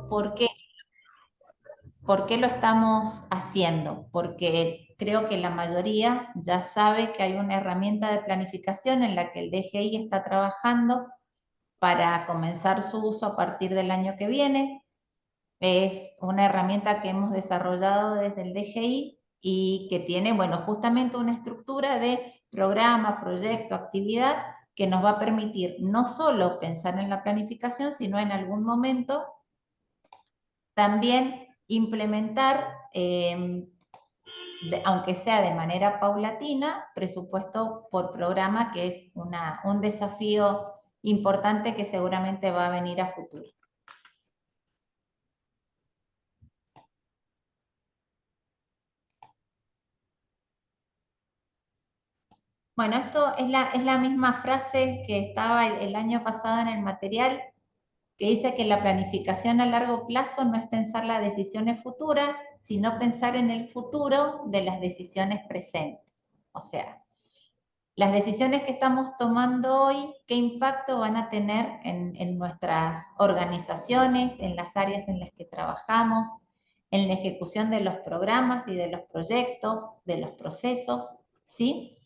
¿Por qué? ¿Por qué lo estamos haciendo? Porque creo que la mayoría ya sabe que hay una herramienta de planificación en la que el DGI está trabajando para comenzar su uso a partir del año que viene. Es una herramienta que hemos desarrollado desde el DGI y que tiene, bueno, justamente una estructura de programa, proyecto, actividad que nos va a permitir no solo pensar en la planificación, sino en algún momento también implementar, aunque sea de manera paulatina, presupuesto por programa, que es un desafío importante que seguramente va a venir a futuro. Bueno, esto es la misma frase que estaba el año pasado en el material, que dice que la planificación a largo plazo no es pensar las decisiones futuras, sino pensar en el futuro de las decisiones presentes. O sea, las decisiones que estamos tomando hoy, ¿qué impacto van a tener en nuestras organizaciones, en las áreas en las que trabajamos, en la ejecución de los programas y de los proyectos, de los procesos? ¿Sí?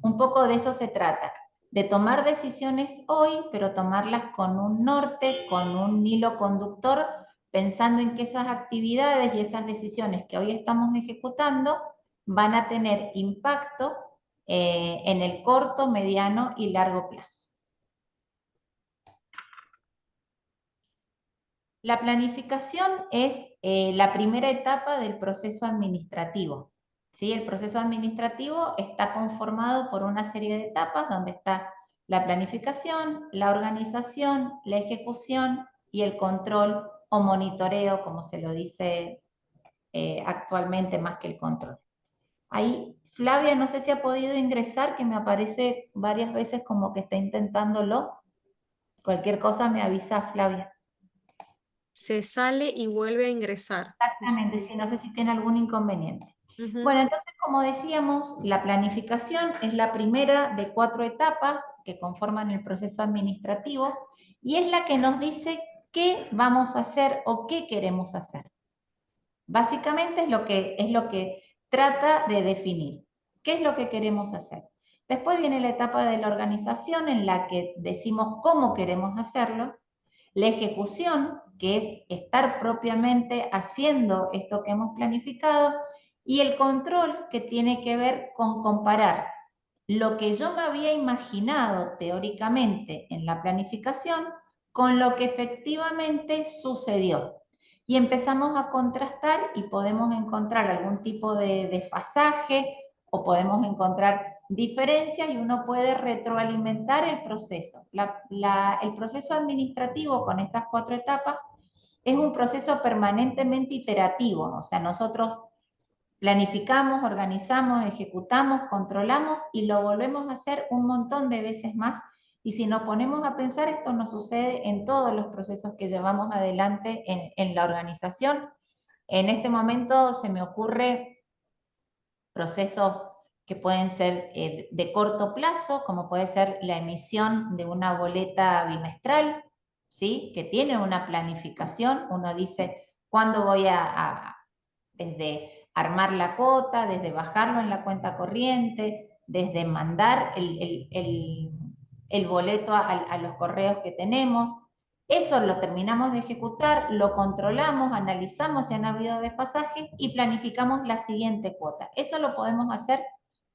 Un poco de eso se trata, de tomar decisiones hoy, pero tomarlas con un norte, con un hilo conductor, pensando en que esas actividades y esas decisiones que hoy estamos ejecutando van a tener impacto en el corto, mediano y largo plazo. La planificación es la primera etapa del proceso administrativo. ¿Sí? El proceso administrativo está conformado por una serie de etapas donde está la planificación, la organización, la ejecución y el control o monitoreo, como se lo dice actualmente más que el control. Ahí, Flavia, no sé si ha podido ingresar, que me aparece varias veces como que está intentándolo. Cualquier cosa me avisa, Flavia. Se sale y vuelve a ingresar. No sé Exactamente, si- sí, no sé si tiene algún inconveniente. Ujú. Bueno, entonces, como decíamos, la planificación es la primera de 4 etapas que conforman el proceso administrativo y es la que nos dice qué vamos a hacer o qué queremos hacer. Básicamente es lo que trata de definir. ¿Qué es lo que queremos hacer? Después viene la etapa de la organización en la que decimos cómo queremos hacerlo. La ejecución, que es estar propiamente haciendo esto que hemos planificado. Y el control, que tiene que ver con comparar lo que yo me había imaginado teóricamente en la planificación con lo que efectivamente sucedió. Y empezamos a contrastar y podemos encontrar algún tipo de desfasaje o podemos encontrar diferencias y uno puede retroalimentar el proceso. El proceso administrativo con estas 4 etapas es un proceso permanentemente iterativo, o sea, nosotros planificamos, organizamos, ejecutamos, controlamos y lo volvemos a hacer un montón de veces más. Y si nos ponemos a pensar, esto nos sucede en todos los procesos que llevamos adelante en la organización. En este momento se me ocurre procesos que pueden ser de corto plazo, como puede ser la emisión de una boleta bimestral, ¿sí? Que tiene una planificación. Uno dice, ¿cuándo voy desde armar la cuota, desde bajarlo en la cuenta corriente, desde mandar el boleto a los correos que tenemos? Eso lo terminamos de ejecutar, lo controlamos, analizamos si han habido desfasajes y planificamos la siguiente cuota. Eso lo podemos hacer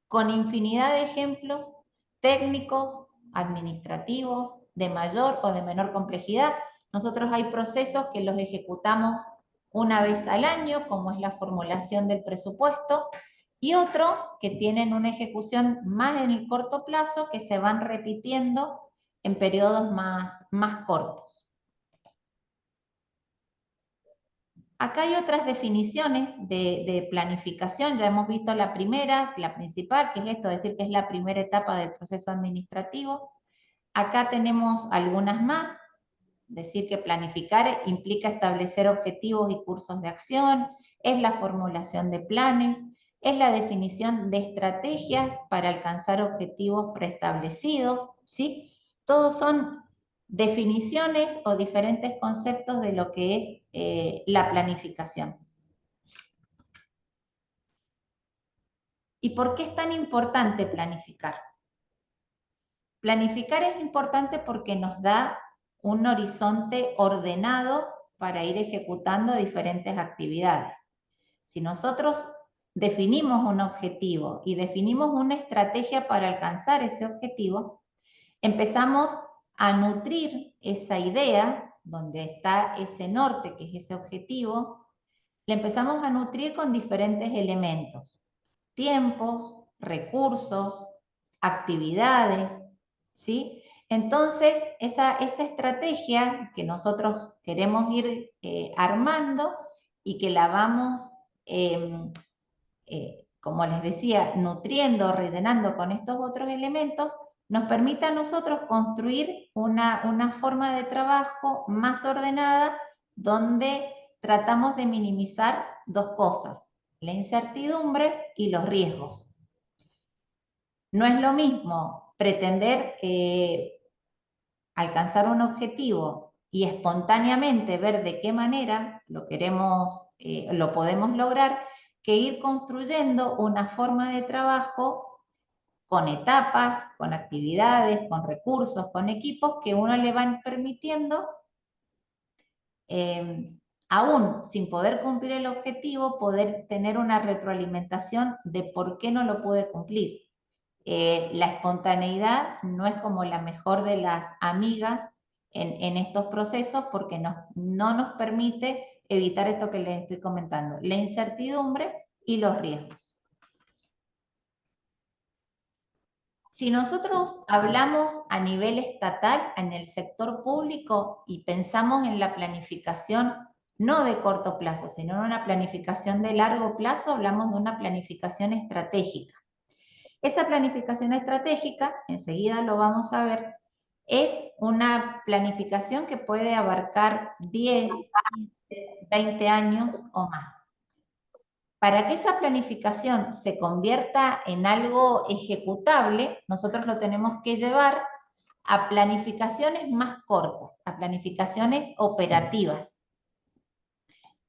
con infinidad de ejemplos técnicos, administrativos, de mayor o de menor complejidad. Nosotros hay procesos que los ejecutamos una vez al año, como es la formulación del presupuesto, y otros que tienen una ejecución más en el corto plazo, que se van repitiendo en periodos más cortos. Acá hay otras definiciones de planificación, ya hemos visto la primera, la principal, que es esto, decir que es la primera etapa del proceso administrativo. Acá tenemos algunas más, decir que planificar implica establecer objetivos y cursos de acción, es la formulación de planes, es la definición de estrategias para alcanzar objetivos preestablecidos, ¿sí? Todos son definiciones o diferentes conceptos de lo que es la planificación. ¿Y por qué es tan importante planificar? Planificar es importante porque nos da un horizonte ordenado para ir ejecutando diferentes actividades. Si nosotros definimos un objetivo y definimos una estrategia para alcanzar ese objetivo, empezamos a nutrir esa idea, donde está ese norte, que es ese objetivo, le empezamos a nutrir con diferentes elementos: tiempos, recursos, actividades, ¿sí? Entonces, esa estrategia que nosotros queremos ir armando y que la vamos, como les decía, nutriendo, rellenando con estos otros elementos, nos permite a nosotros construir una forma de trabajo más ordenada, donde tratamos de minimizar dos cosas: la incertidumbre y los riesgos. No es lo mismo pretender alcanzar un objetivo y espontáneamente ver de qué manera lo podemos lograr, que ir construyendo una forma de trabajo con etapas, con actividades, con recursos, con equipos que uno le van permitiendo, aún sin poder cumplir el objetivo, poder tener una retroalimentación de por qué no lo puede cumplir. La espontaneidad no es como la mejor de las amigas en estos procesos, porque no nos permite evitar esto que les estoy comentando: la incertidumbre y los riesgos. Si nosotros hablamos a nivel estatal, en el sector público, y pensamos en la planificación no de corto plazo, sino en una planificación de largo plazo, hablamos de una planificación estratégica. Esa planificación estratégica, enseguida lo vamos a ver, es una planificación que puede abarcar 10, 15, 20 años o más. Para que esa planificación se convierta en algo ejecutable, nosotros lo tenemos que llevar a planificaciones más cortas, a planificaciones operativas.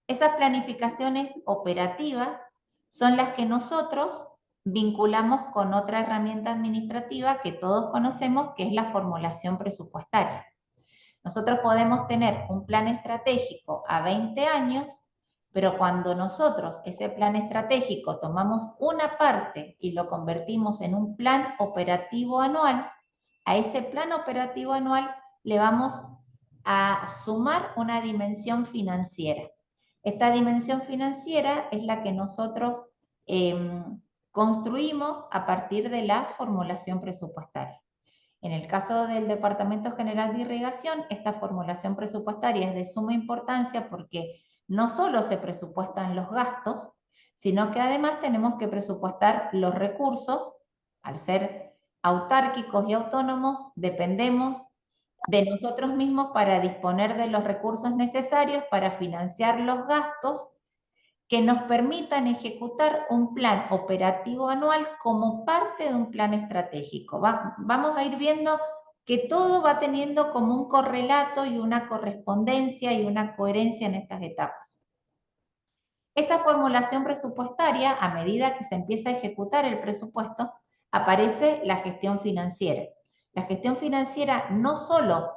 Esas planificaciones operativas son las que nosotros vinculamos con otra herramienta administrativa que todos conocemos, que es la formulación presupuestaria. Nosotros podemos tener un plan estratégico a 20 años, pero cuando nosotros ese plan estratégico tomamos una parte y lo convertimos en un plan operativo anual, a ese plan operativo anual le vamos a sumar una dimensión financiera. Esta dimensión financiera es la que nosotros construimos a partir de la formulación presupuestaria. En el caso del Departamento General de Irrigación, esta formulación presupuestaria es de suma importancia, porque no solo se presupuestan los gastos, sino que además tenemos que presupuestar los recursos. Al ser autárquicos y autónomos, dependemos de nosotros mismos para disponer de los recursos necesarios para financiar los gastos que nos permitan ejecutar un plan operativo anual como parte de un plan estratégico. Vamos a ir viendo que todo va teniendo como un correlato y una correspondencia y una coherencia en estas etapas. Esta formulación presupuestaria, a medida que se empieza a ejecutar el presupuesto, aparece la gestión financiera. La gestión financiera no solo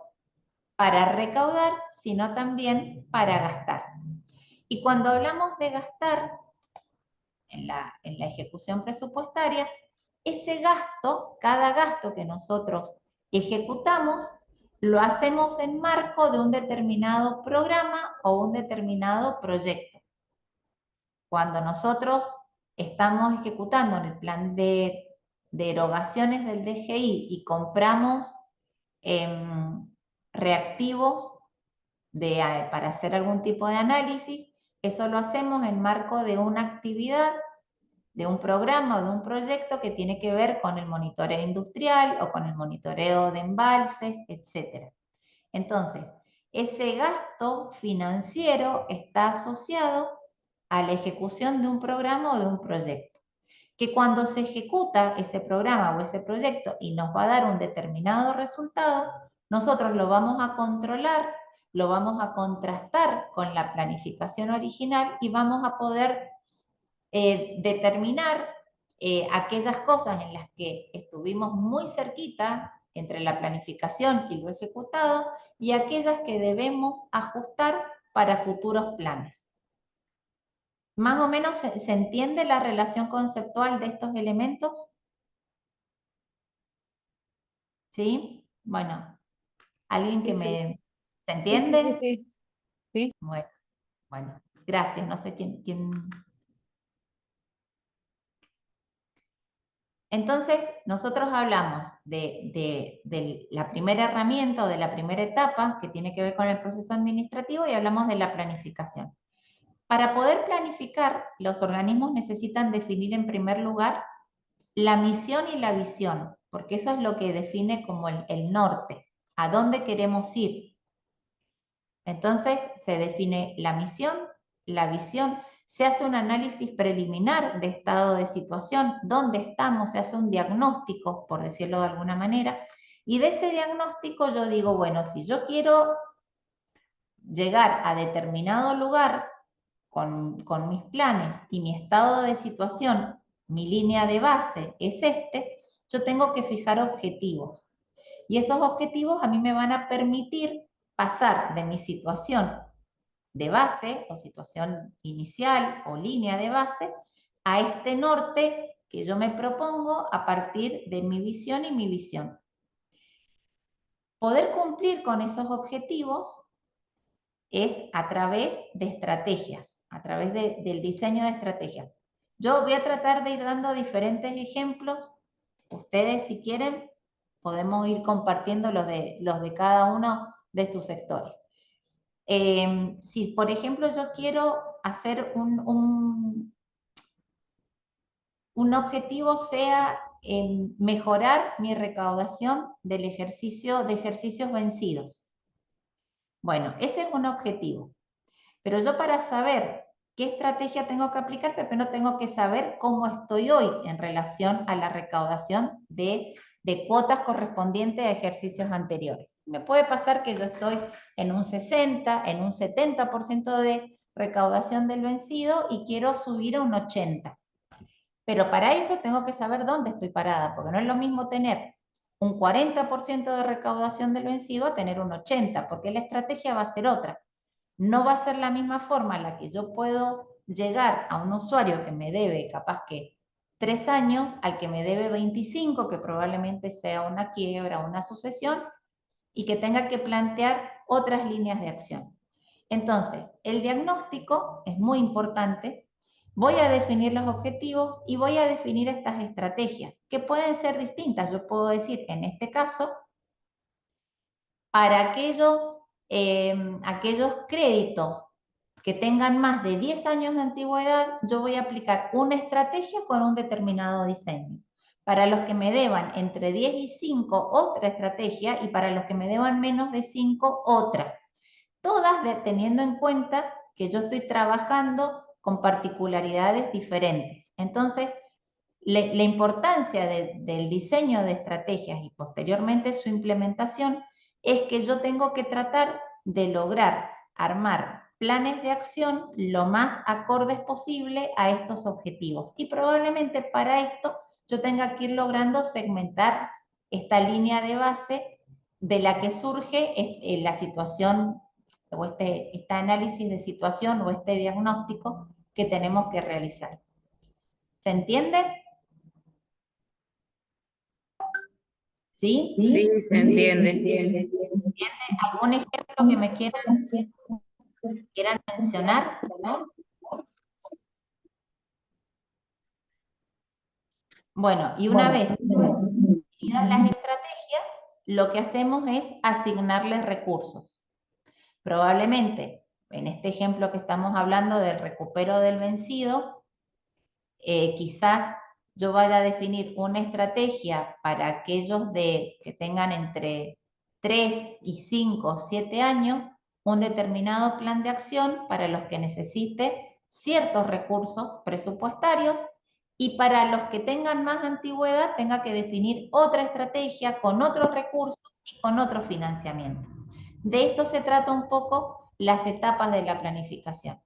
para recaudar, sino también para gastar. Y cuando hablamos de gastar en la ejecución presupuestaria, ese gasto, cada gasto que nosotros ejecutamos, lo hacemos en marco de un determinado programa o un determinado proyecto. Cuando nosotros estamos ejecutando en el plan de erogaciones del DGI y compramos reactivos para hacer algún tipo de análisis, eso lo hacemos en marco de una actividad, de un programa o de un proyecto que tiene que ver con el monitoreo industrial o con el monitoreo de embalses, etc. Entonces, ese gasto financiero está asociado a la ejecución de un programa o de un proyecto, que cuando se ejecuta ese programa o ese proyecto y nos va a dar un determinado resultado, nosotros lo vamos a controlar, lo vamos a contrastar con la planificación original y vamos a poder determinar aquellas cosas en las que estuvimos muy cerquita entre la planificación y lo ejecutado y aquellas que debemos ajustar para futuros planes. ¿Más o menos se entiende la relación conceptual de estos elementos? ¿Sí? Bueno, ¿alguien que Sí, sí. me... ¿Se Sí, sí, sí, entiende? sí. Sí. Bueno, gracias. No sé quién... Entonces, nosotros hablamos de la primera herramienta o de la primera etapa que tiene que ver con el proceso administrativo y hablamos de la planificación. Para poder planificar, los organismos necesitan definir en primer lugar la misión y la visión, porque eso es lo que define como el norte, a dónde queremos ir. Entonces, se define la misión, la visión, se hace un análisis preliminar de estado de situación, dónde estamos, se hace un diagnóstico, por decirlo de alguna manera, y de ese diagnóstico yo digo, bueno, si yo quiero llegar a determinado lugar con mis planes y mi estado de situación, mi línea de base es este, yo tengo que fijar objetivos. Y esos objetivos a mí me van a permitir pasar de mi situación de base o situación inicial o línea de base a este norte que yo me propongo a partir de mi visión y mi visión. Poder cumplir con esos objetivos es a través de estrategias, a través del diseño de estrategias. Yo voy a tratar de ir dando diferentes ejemplos. Ustedes, si quieren, podemos ir compartiendo los de cada uno de sus sectores. Si, por ejemplo, yo quiero hacer un objetivo sea mejorar mi recaudación del ejercicio de ejercicios vencidos. Bueno, ese es un objetivo. Pero yo para saber qué estrategia tengo que aplicar, primero tengo que saber cómo estoy hoy en relación a la recaudación de cuotas correspondientes a ejercicios anteriores. Me puede pasar que yo estoy en un 60, en un 70% de recaudación del vencido y quiero subir a un 80. Pero para eso tengo que saber dónde estoy parada, porque no es lo mismo tener un 40% de recaudación del vencido a tener un 80%, porque la estrategia va a ser otra. No va a ser la misma forma en la que yo puedo llegar a un usuario que me debe capaz que 3 años, al que me debe 25, que probablemente sea una quiebra, una sucesión, y que tenga que plantear otras líneas de acción. Entonces, el diagnóstico es muy importante. Voy a definir los objetivos y voy a definir estas estrategias, que pueden ser distintas. Yo puedo decir, en este caso, para aquellos créditos que tengan más de 10 años de antigüedad, yo voy a aplicar una estrategia con un determinado diseño. Para los que me deban entre 10 y 5, otra estrategia, y para los que me deban menos de 5, otra. Todas teniendo en cuenta que yo estoy trabajando con particularidades diferentes. Entonces, la importancia del diseño de estrategias y posteriormente su implementación es que yo tengo que tratar de lograr armar planes de acción lo más acordes posible a estos objetivos. Y probablemente para esto yo tenga que ir logrando segmentar esta línea de base de la que surge la situación o este análisis de situación o este diagnóstico que tenemos que realizar. ¿Se entiende? ¿Sí? Sí, se entiende. ¿Tiene algún ejemplo que me quieran mencionar? Bueno, y una vez definidas las estrategias, lo que hacemos es asignarles recursos. Probablemente, en este ejemplo que estamos hablando del recupero del vencido, quizás yo vaya a definir una estrategia para aquellos que tengan entre 3 y 5 o 7 años, un determinado plan de acción para los que necesite ciertos recursos presupuestarios y para los que tengan más antigüedad tenga que definir otra estrategia con otros recursos y con otro financiamiento. De esto se trata un poco las etapas de la planificación.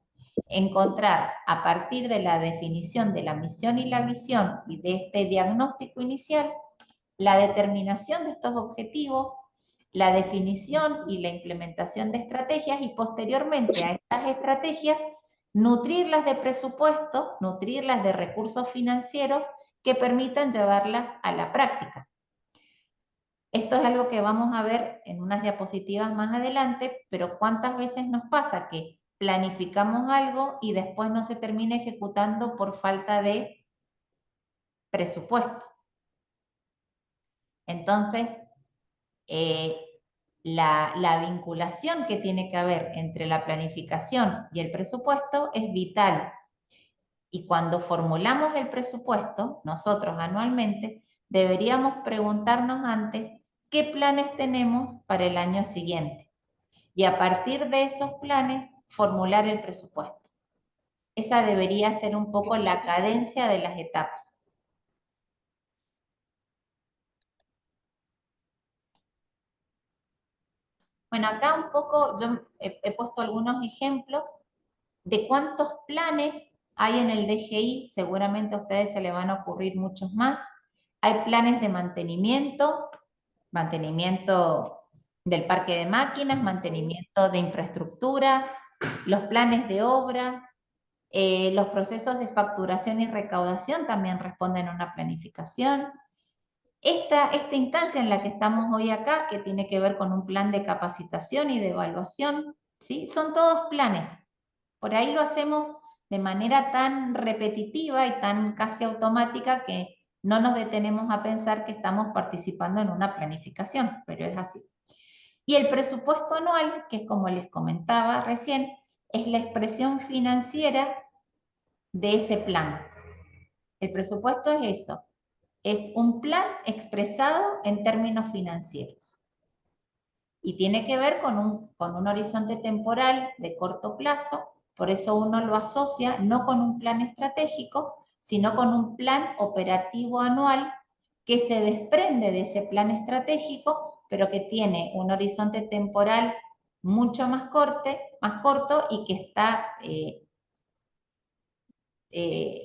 Encontrar a partir de la definición de la misión y la visión y de este diagnóstico inicial, la determinación de estos objetivos, la definición y la implementación de estrategias y posteriormente a estas estrategias nutrirlas de presupuesto, nutrirlas de recursos financieros que permitan llevarlas a la práctica. Esto es algo que vamos a ver en unas diapositivas más adelante, pero ¿cuántas veces nos pasa que planificamos algo y después no se termina ejecutando por falta de presupuesto? Entonces, la vinculación que tiene que haber entre la planificación y el presupuesto es vital. Y cuando formulamos el presupuesto, nosotros anualmente, deberíamos preguntarnos antes qué planes tenemos para el año siguiente. Y a partir de esos planes, formular el presupuesto. Esa debería ser un poco la cadencia de las etapas. Bueno, acá un poco yo he puesto algunos ejemplos de cuántos planes hay en el DGI. Seguramente a ustedes se les van a ocurrir muchos más. Hay planes de mantenimiento del parque de máquinas, mantenimiento de infraestructura, los planes de obra, los procesos de facturación y recaudación también responden a una planificación. Esta instancia en la que estamos hoy acá, que tiene que ver con un plan de capacitación y de evaluación, ¿sí? Son todos planes. Por ahí lo hacemos de manera tan repetitiva y tan casi automática que no nos detenemos a pensar que estamos participando en una planificación, pero es así. Y el presupuesto anual, que es como les comentaba recién, es la expresión financiera de ese plan. El presupuesto es eso, es un plan expresado en términos financieros. Y tiene que ver con un horizonte temporal de corto plazo, por eso uno lo asocia no con un plan estratégico, sino con un plan operativo anual que se desprende de ese plan estratégico, pero que tiene un horizonte temporal mucho más corto y que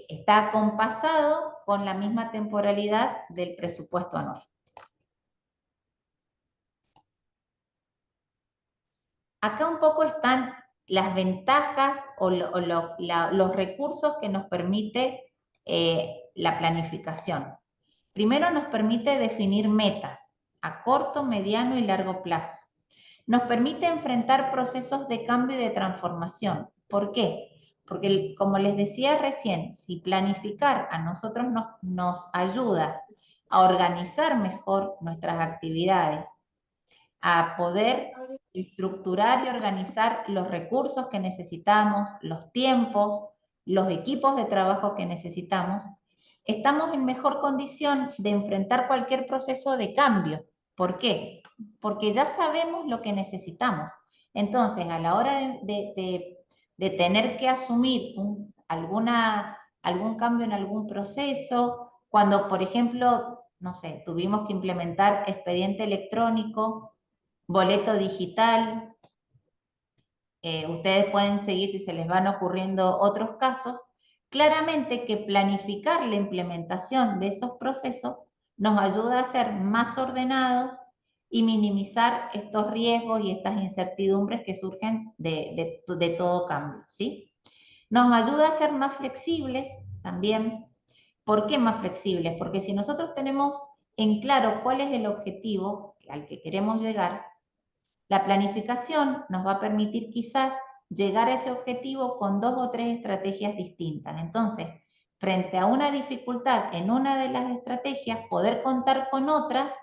está acompasado con la misma temporalidad del presupuesto anual. Acá un poco están las ventajas o los recursos que nos permite la planificación. Primero nos permite definir metas a corto, mediano y largo plazo. Nos permite enfrentar procesos de cambio y de transformación. ¿Por qué? Porque, como les decía recién, si planificar a nosotros nos ayuda a organizar mejor nuestras actividades, a poder estructurar y organizar los recursos que necesitamos, los tiempos, los equipos de trabajo que necesitamos, estamos en mejor condición de enfrentar cualquier proceso de cambio. ¿Por qué? Porque ya sabemos lo que necesitamos. Entonces, a la hora de tener que asumir algún cambio en algún proceso, cuando, por ejemplo, no sé, tuvimos que implementar expediente electrónico, boleto digital, ustedes pueden seguir si se les van ocurriendo otros casos, claramente que planificar la implementación de esos procesos nos ayuda a ser más ordenados y minimizar estos riesgos y estas incertidumbres que surgen de todo cambio, ¿sí? Nos ayuda a ser más flexibles también. ¿Por qué más flexibles? Porque si nosotros tenemos en claro cuál es el objetivo al que queremos llegar, la planificación nos va a permitir quizás llegar a ese objetivo con 2 o 3 estrategias distintas. Entonces, frente a una dificultad en una de las estrategias, poder contar con otras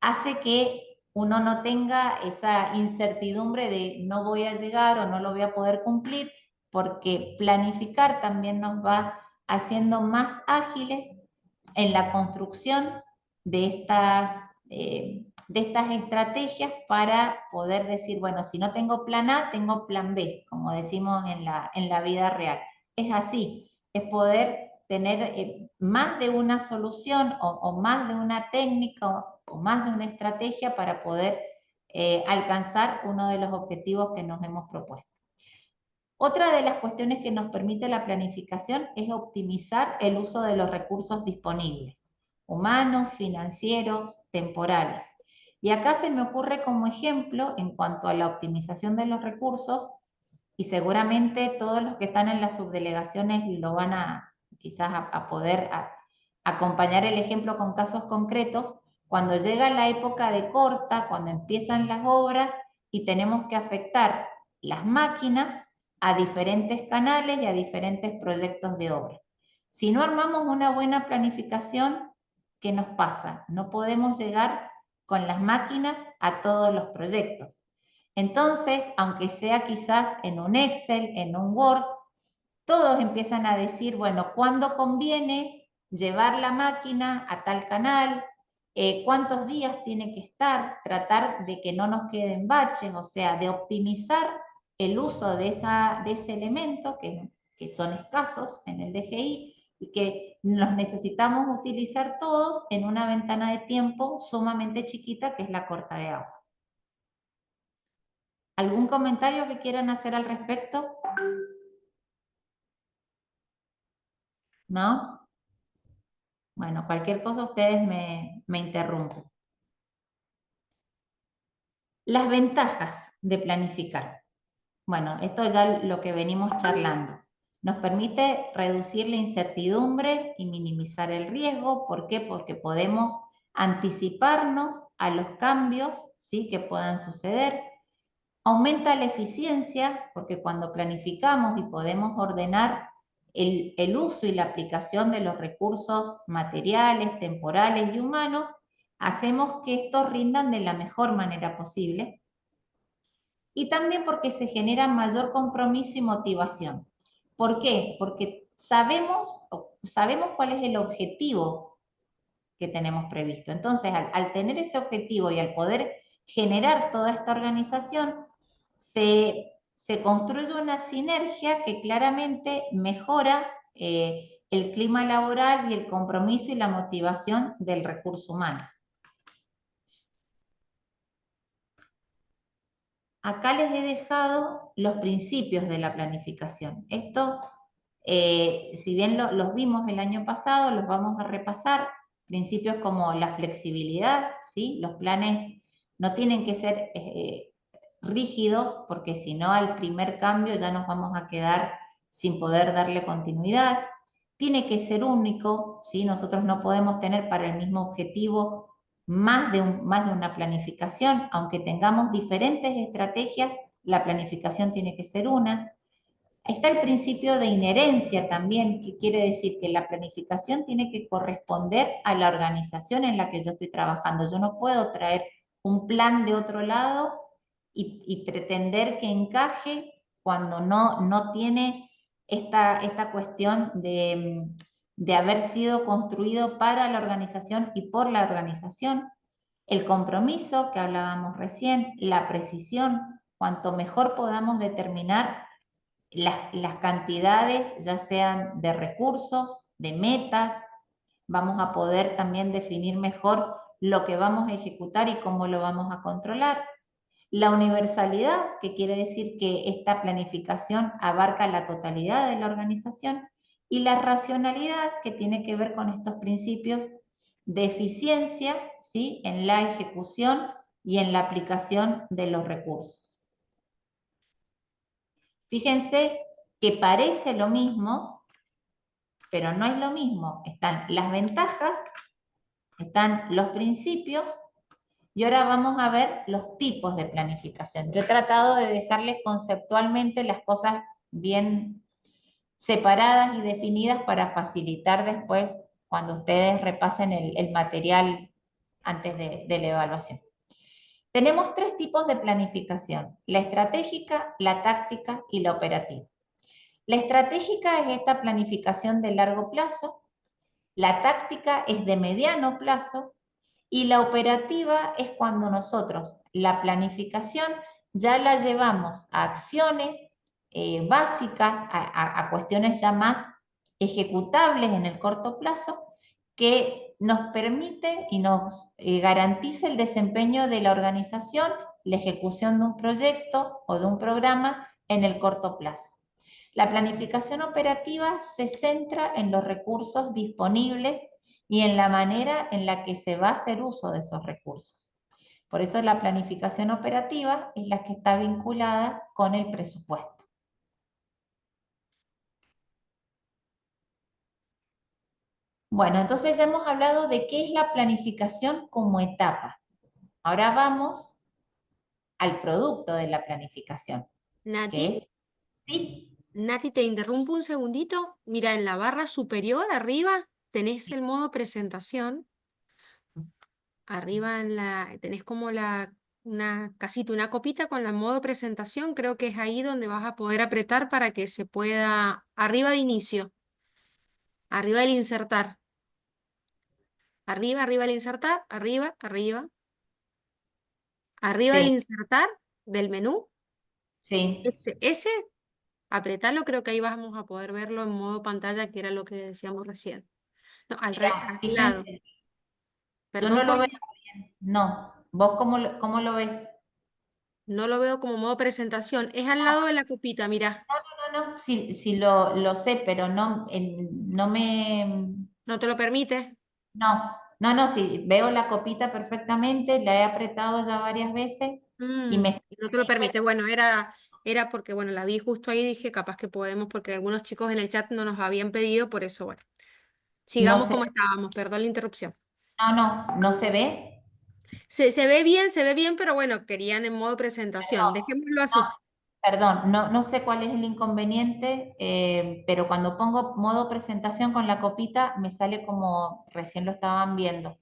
hace que uno no tenga esa incertidumbre de no voy a llegar o no lo voy a poder cumplir, porque planificar también nos va haciendo más ágiles en la construcción de estas estrategias para poder decir, bueno, si no tengo plan A, tengo plan B, como decimos en la vida real. Es así, es poder tener más de una solución o más de una técnica o más de una estrategia para poder alcanzar uno de los objetivos que nos hemos propuesto. Otra de las cuestiones que nos permite la planificación es optimizar el uso de los recursos disponibles, humanos, financieros, temporales. Y acá se me ocurre como ejemplo, en cuanto a la optimización de los recursos, y seguramente todos los que están en las subdelegaciones lo van a quizás a poder acompañar el ejemplo con casos concretos, cuando llega la época de corta, cuando empiezan las obras y tenemos que afectar las máquinas a diferentes canales y a diferentes proyectos de obra. Si no armamos una buena planificación, ¿qué nos pasa? No podemos llegar con las máquinas a todos los proyectos. Entonces, aunque sea quizás en un Excel, en un Word, todos empiezan a decir, bueno, ¿cuándo conviene llevar la máquina a tal canal? ¿Cuántos días tiene que estar? Tratar de que no nos queden baches, o sea, de optimizar el uso de ese elemento, que son escasos en el DGI, y que los necesitamos utilizar todos en una ventana de tiempo sumamente chiquita, que es la corta de agua. ¿Algún comentario que quieran hacer al respecto? ¿No? Bueno, cualquier cosa ustedes me interrumpen. Las ventajas de planificar. Bueno, esto ya lo que venimos charlando. Nos permite reducir la incertidumbre y minimizar el riesgo. ¿Por qué? Porque podemos anticiparnos a los cambios, ¿sí?, que puedan suceder. Aumenta la eficiencia, porque cuando planificamos y podemos ordenar el uso y la aplicación de los recursos materiales, temporales y humanos, hacemos que estos rindan de la mejor manera posible. Y también porque se genera mayor compromiso y motivación. ¿Por qué? Porque sabemos cuál es el objetivo que tenemos previsto. Entonces, al tener ese objetivo y al poder generar toda esta organización, se construye una sinergia que claramente mejora el clima laboral y el compromiso y la motivación del recurso humano. Acá les he dejado los principios de la planificación. Esto, si bien los vimos el año pasado, los vamos a repasar. Principios como la flexibilidad, ¿sí? Los planes no tienen que ser rígidos, porque si no al primer cambio ya nos vamos a quedar sin poder darle continuidad. Tiene que ser único, ¿sí? Nosotros no podemos tener para el mismo objetivo más de una planificación, aunque tengamos diferentes estrategias, la planificación tiene que ser una. Está el principio de inherencia también, que quiere decir que la planificación tiene que corresponder a la organización en la que yo estoy trabajando. Yo no puedo traer un plan de otro lado y pretender que encaje cuando no tiene esta cuestión de haber sido construido para la organización y por la organización. El compromiso que hablábamos recién, la precisión, cuanto mejor podamos determinar las cantidades, ya sean de recursos, de metas, vamos a poder también definir mejor lo que vamos a ejecutar y cómo lo vamos a controlar. La universalidad, que quiere decir que esta planificación abarca la totalidad de la organización, y la racionalidad, que tiene que ver con estos principios de eficiencia, ¿sí?, en la ejecución y en la aplicación de los recursos. Fíjense que parece lo mismo, pero no es lo mismo. Están las ventajas, están los principios, y ahora vamos a ver los tipos de planificación. Yo he tratado de dejarles conceptualmente las cosas bien separadas y definidas para facilitar después cuando ustedes repasen el material antes de la evaluación. Tenemos 3 tipos de planificación: la estratégica, la táctica y la operativa. La estratégica es esta planificación de largo plazo, la táctica es de mediano plazo, y la operativa es cuando nosotros la planificación ya la llevamos a acciones básicas, a cuestiones ya más ejecutables en el corto plazo, que nos permite y nos garantiza el desempeño de la organización, la ejecución de un proyecto o de un programa en el corto plazo. La planificación operativa se centra en los recursos disponibles y en la manera en la que se va a hacer uso de esos recursos. Por eso la planificación operativa es la que está vinculada con el presupuesto. Bueno, entonces ya hemos hablado de qué es la planificación como etapa. Ahora vamos al producto de la planificación, que Nati, es, sí, Nati, te interrumpo un segundito. Mira, en la barra superior, arriba, tenés el modo presentación. Arriba tenés como una casita, una copita con el modo presentación. Creo que es ahí donde vas a poder apretar para que se pueda, arriba de inicio, arriba del insertar. Arriba, arriba del insertar, arriba, arriba. Arriba del sí, insertar del menú, sí. ese, apretalo, creo que ahí vamos a poder verlo en modo pantalla, que era lo que decíamos recién. No, Mirá, al lado. fíjense, yo Perdón no lo por, veo bien, no. ¿Vos cómo lo ves? no lo veo como modo presentación. Es al lado de la copita, mira. No, sí, sí lo sé, pero no, no me... ¿No te lo permite? No, sí, veo la copita perfectamente, la he apretado ya varias veces y me No te lo dice, permite. Bueno, era porque, bueno, la vi justo ahí y dije, capaz que podemos, porque algunos chicos en el chat no nos habían pedido, por eso, bueno. no Sigamos se, como estábamos, perdón la interrupción. no se ve. Se ve bien, pero bueno, querían en modo presentación. Dejémoslo No, así. perdón, no sé cuál es el inconveniente, pero cuando pongo modo presentación con la copita me sale como recién lo estaban viendo.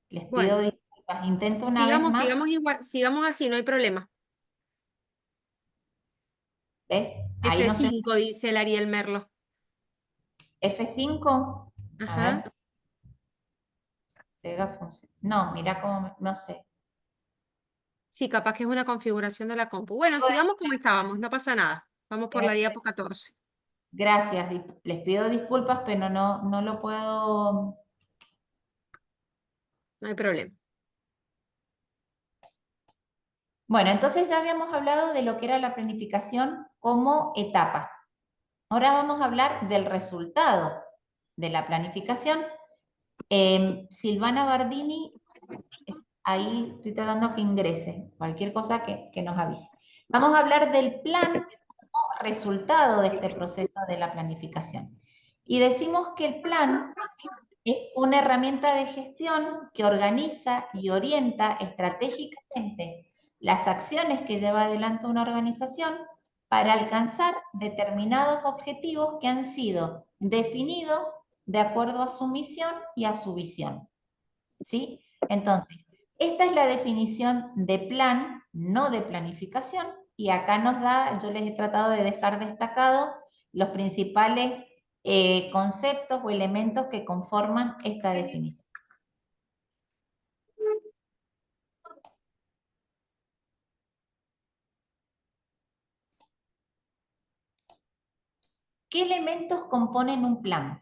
Les pido Bueno. disculpas, intento una vez Sigamos, más, sigamos igual, sigamos así, no hay problema. ¿ves? Ahí no sé, F5 dice el Ariel Merlo. F5, a Ajá. ver, no, mira cómo, no sé. Sí, capaz que es una configuración de la compu. Bueno, sigamos como estábamos, no pasa nada. Vamos por la diapo 14. Gracias, les pido disculpas, pero no lo puedo. No hay problema. Bueno, entonces ya habíamos hablado de lo que era la planificación como etapa. Ahora vamos a hablar del resultado de la planificación. Silvana Bardini, ahí estoy tratando que ingrese, cualquier cosa que nos avise. Vamos a hablar del plan como resultado de este proceso de la planificación. Y decimos que el plan es una herramienta de gestión que organiza y orienta estratégicamente las acciones que lleva adelante una organización para alcanzar determinados objetivos que han sido definidos de acuerdo a su misión y a su visión. ¿Sí? Entonces, esta es la definición de plan, no de planificación, y acá nos da, yo les he tratado de dejar destacados los principales conceptos o elementos que conforman esta definición. ¿Qué elementos componen un plan?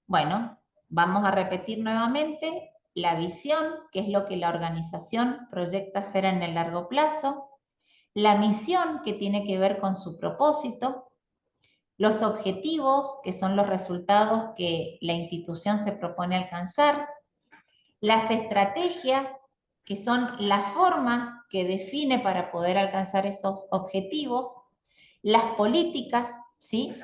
Bueno, vamos a repetir nuevamente la visión, que es lo que la organización proyecta hacer en el largo plazo, la misión, que tiene que ver con su propósito, los objetivos, que son los resultados que la institución se propone alcanzar, las estrategias, que son las formas que define para poder alcanzar esos objetivos, las políticas, ¿sí?,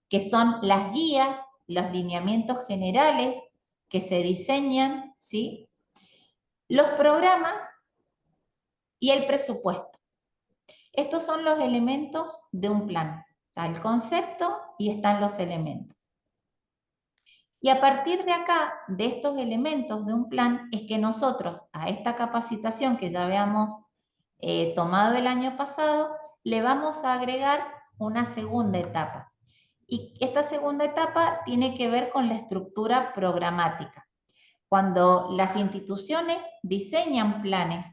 que son las guías, los lineamientos generales que se diseñan, ¿sí?, los programas y el presupuesto. Estos son los elementos de un plan. Está el concepto y están los elementos. Y a partir de acá, de estos elementos de un plan, es que nosotros a esta capacitación que ya habíamos tomado el año pasado, le vamos a agregar una segunda etapa. Y esta segunda etapa tiene que ver con la estructura programática. Cuando las instituciones diseñan planes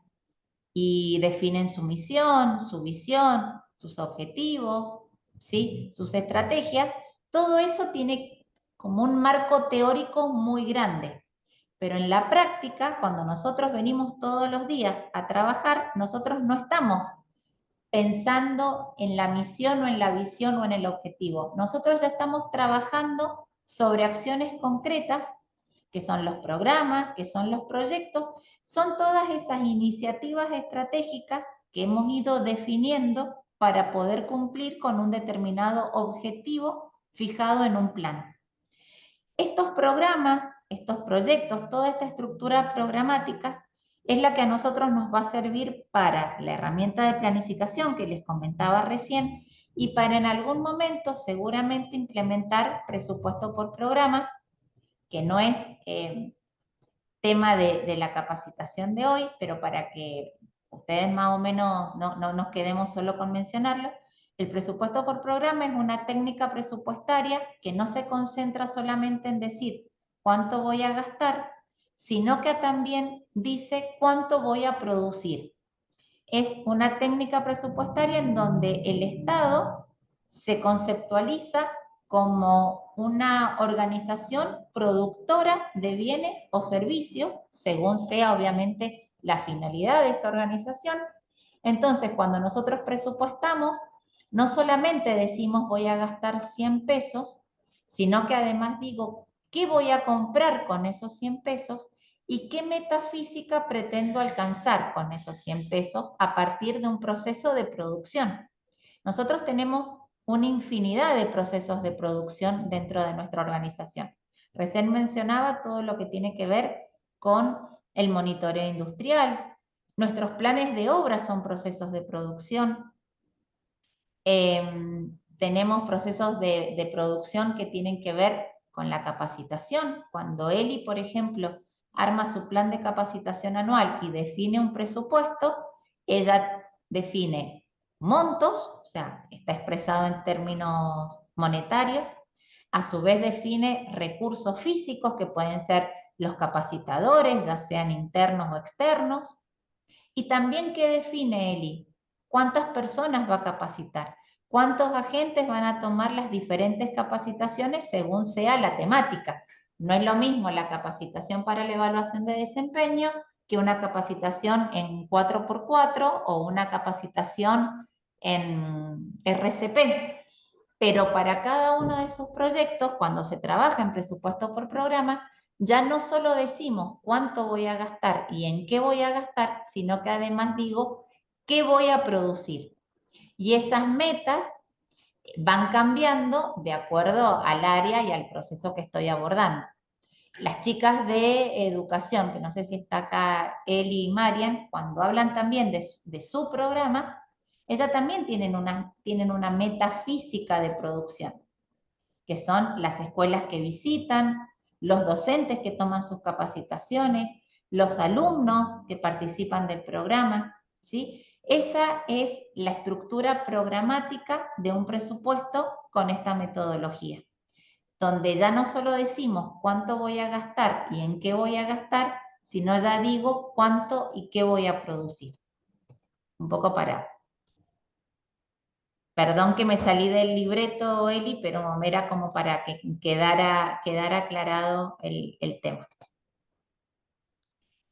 y definen su misión, su visión, sus objetivos, ¿sí?, sus estrategias, todo eso tiene como un marco teórico muy grande. Pero en la práctica, cuando nosotros venimos todos los días a trabajar, nosotros no estamos pensando en la misión o en la visión o en el objetivo. Nosotros ya estamos trabajando sobre acciones concretas, que son los programas, que son los proyectos, son todas esas iniciativas estratégicas que hemos ido definiendo para poder cumplir con un determinado objetivo fijado en un plan. Estos programas, estos proyectos, toda esta estructura programática es la que a nosotros nos va a servir para la herramienta de planificación que les comentaba recién y para en algún momento seguramente implementar presupuesto por programa, que no es tema de la capacitación de hoy, pero para que ustedes más o menos no nos quedemos solo con mencionarlo. El presupuesto por programa es una técnica presupuestaria que no se concentra solamente en decir cuánto voy a gastar, sino que también dice cuánto voy a producir. Es una técnica presupuestaria en donde el Estado se conceptualiza como una organización productora de bienes o servicios, según sea obviamente la finalidad de esa organización. Entonces, cuando nosotros presupuestamos, no solamente decimos voy a gastar 100 pesos, sino que además digo qué voy a comprar con esos 100 pesos y qué metafísica pretendo alcanzar con esos 100 pesos a partir de un proceso de producción. Nosotros tenemos una infinidad de procesos de producción dentro de nuestra organización. Recién mencionaba todo lo que tiene que ver con el monitoreo industrial. Nuestros planes de obra son procesos de producción. Tenemos procesos de producción que tienen que ver con la capacitación. Cuando Eli, por ejemplo, arma su plan de capacitación anual y define un presupuesto, ella define montos, o sea, está expresado en términos monetarios, a su vez define recursos físicos que pueden ser los capacitadores, ya sean internos o externos, y también qué define Eli, cuántas personas va a capacitar, cuántos agentes van a tomar las diferentes capacitaciones según sea la temática. No es lo mismo la capacitación para la evaluación de desempeño que una capacitación en 4x4 o una capacitación en RCP. Pero para cada uno de esos proyectos, cuando se trabaja en presupuesto por programa, ya no solo decimos cuánto voy a gastar y en qué voy a gastar, sino que además digo qué voy a producir. Y esas metas van cambiando de acuerdo al área y al proceso que estoy abordando. Las chicas de educación, que no sé si está acá Eli y Marian, cuando hablan también de su programa, ellas también tienen una meta física de producción, que son las escuelas que visitan, los docentes que toman sus capacitaciones, los alumnos que participan del programa, ¿sí? Esa es la estructura programática de un presupuesto con esta metodología, donde ya no solo decimos cuánto voy a gastar y en qué voy a gastar, sino ya digo cuánto y qué voy a producir. Un poco para... Perdón que me salí del libreto, Eli, pero era como para que quedara aclarado el tema.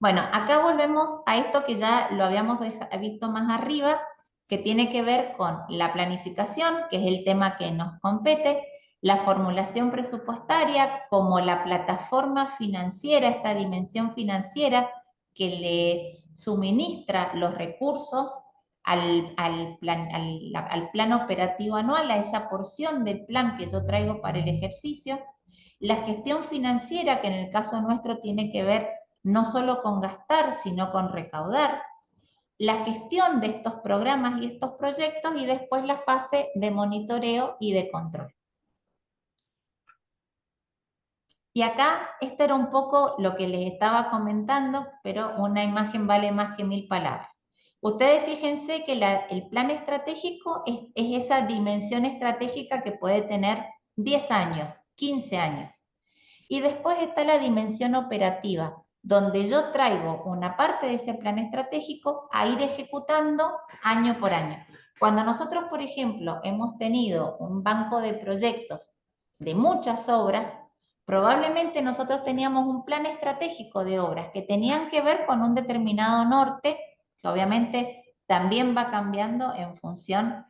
Bueno, acá volvemos a esto que ya lo habíamos visto más arriba, que tiene que ver con la planificación, que es el tema que nos compete, la formulación presupuestaria como la plataforma financiera, esta dimensión financiera que le suministra los recursos al plan operativo anual, a esa porción del plan que yo traigo para el ejercicio. La gestión financiera, que en el caso nuestro tiene que ver no solo con gastar, sino con recaudar. La gestión de estos programas y estos proyectos y después la fase de monitoreo y de control. Y acá, esto era un poco lo que les estaba comentando, pero una imagen vale más que 1000 palabras. Ustedes fíjense que el plan estratégico es esa dimensión estratégica que puede tener 10 años, 15 años. Y después está la dimensión operativa, donde yo traigo una parte de ese plan estratégico a ir ejecutando año por año. Cuando nosotros, por ejemplo, hemos tenido un banco de proyectos de muchas obras, Probablemente nosotros teníamos un plan estratégico de obras que tenían que ver con un determinado norte, que obviamente también va cambiando en función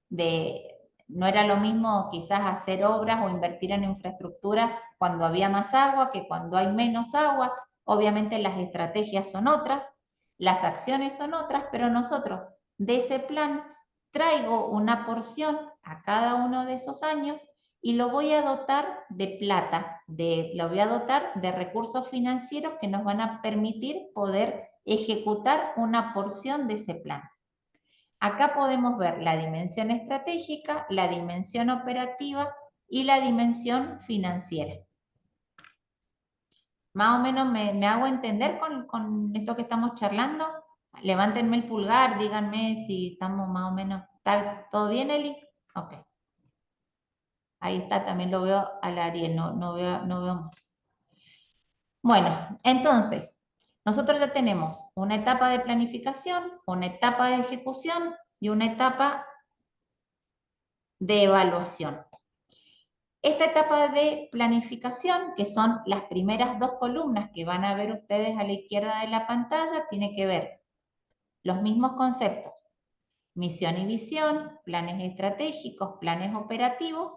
de, no era lo mismo quizás hacer obras o invertir en infraestructura cuando había más agua que cuando hay menos agua. Obviamente las estrategias son otras, las acciones son otras, pero nosotros de ese plan traigo una porción a cada uno de esos años y lo voy a dotar de plata, lo voy a dotar de recursos financieros que nos van a permitir poder ejecutar una porción de ese plan. Acá podemos ver la dimensión estratégica, la dimensión operativa y la dimensión financiera. Más o menos me hago entender con esto que estamos charlando. Levántenme el pulgar, díganme si estamos más o menos... ¿Está todo bien, Eli? Ok. Ahí está, también lo veo al Ariel, no veo más. Bueno, entonces, nosotros ya tenemos una etapa de planificación, una etapa de ejecución y una etapa de evaluación. Esta etapa de planificación, que son las primeras dos columnas que van a ver ustedes a la izquierda de la pantalla, tiene que ver los mismos conceptos: misión y visión, planes estratégicos, planes operativos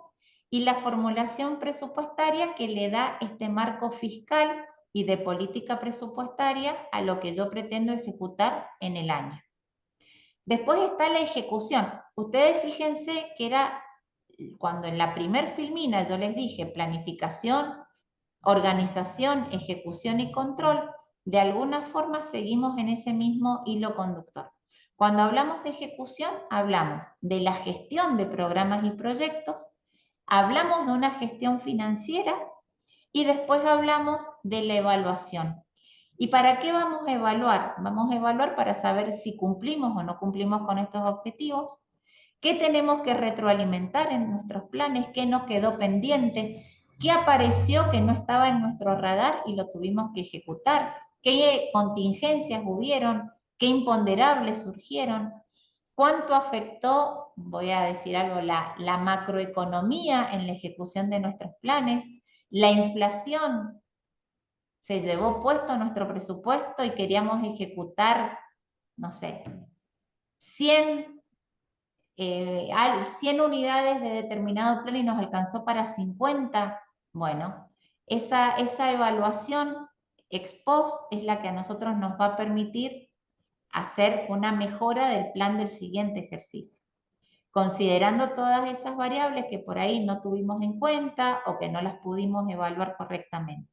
y la formulación presupuestaria que le da este marco fiscal y de política presupuestaria a lo que yo pretendo ejecutar en el año. Después está la ejecución. Ustedes fíjense que era cuando en la primer filmina yo les dije planificación, organización, ejecución y control, de alguna forma seguimos en ese mismo hilo conductor. Cuando hablamos de ejecución, hablamos de la gestión de programas y proyectos, hablamos de una gestión financiera y después hablamos de la evaluación. ¿Y para qué vamos a evaluar? Vamos a evaluar para saber si cumplimos o no cumplimos con estos objetivos, qué tenemos que retroalimentar en nuestros planes, qué nos quedó pendiente, qué apareció que no estaba en nuestro radar y lo tuvimos que ejecutar, qué contingencias hubieron, qué imponderables surgieron, cuánto afectó, voy a decir algo, la macroeconomía en la ejecución de nuestros planes, la inflación se llevó puesto nuestro presupuesto y queríamos ejecutar, no sé, 100 unidades de determinado plan y nos alcanzó para 50, bueno, esa evaluación ex post es la que a nosotros nos va a permitir hacer una mejora del plan del siguiente ejercicio, considerando todas esas variables que por ahí no tuvimos en cuenta o que no las pudimos evaluar correctamente.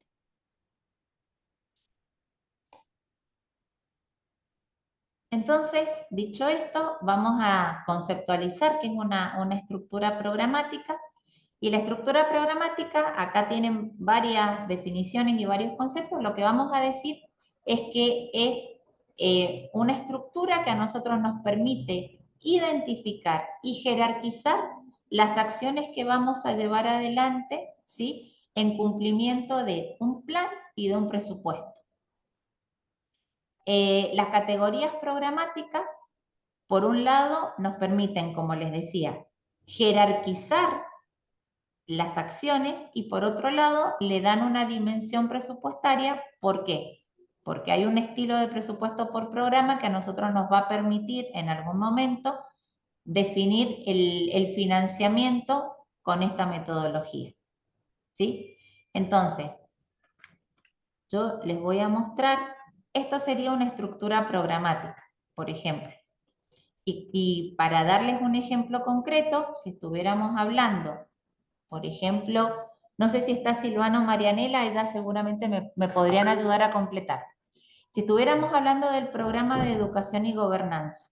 Entonces, dicho esto, vamos a conceptualizar qué es una estructura programática. Y la estructura programática, acá tienen varias definiciones y varios conceptos. Lo que vamos a decir es que es una estructura que a nosotros nos permite identificar y jerarquizar las acciones que vamos a llevar adelante, ¿sí?, en cumplimiento de un plan y de un presupuesto. Las categorías programáticas, por un lado, nos permiten, como les decía, jerarquizar las acciones y por otro lado le dan una dimensión presupuestaria. ¿Por qué? Porque hay un estilo de presupuesto por programa que a nosotros nos va a permitir en algún momento definir el financiamiento con esta metodología, ¿sí? Entonces, yo les voy a mostrar, esto sería una estructura programática, por ejemplo. Y para darles un ejemplo concreto, si estuviéramos hablando, por ejemplo, no sé si está Silvano o Marianela, ellas seguramente me podrían ayudar a completar. Si estuviéramos hablando del programa de educación y gobernanza,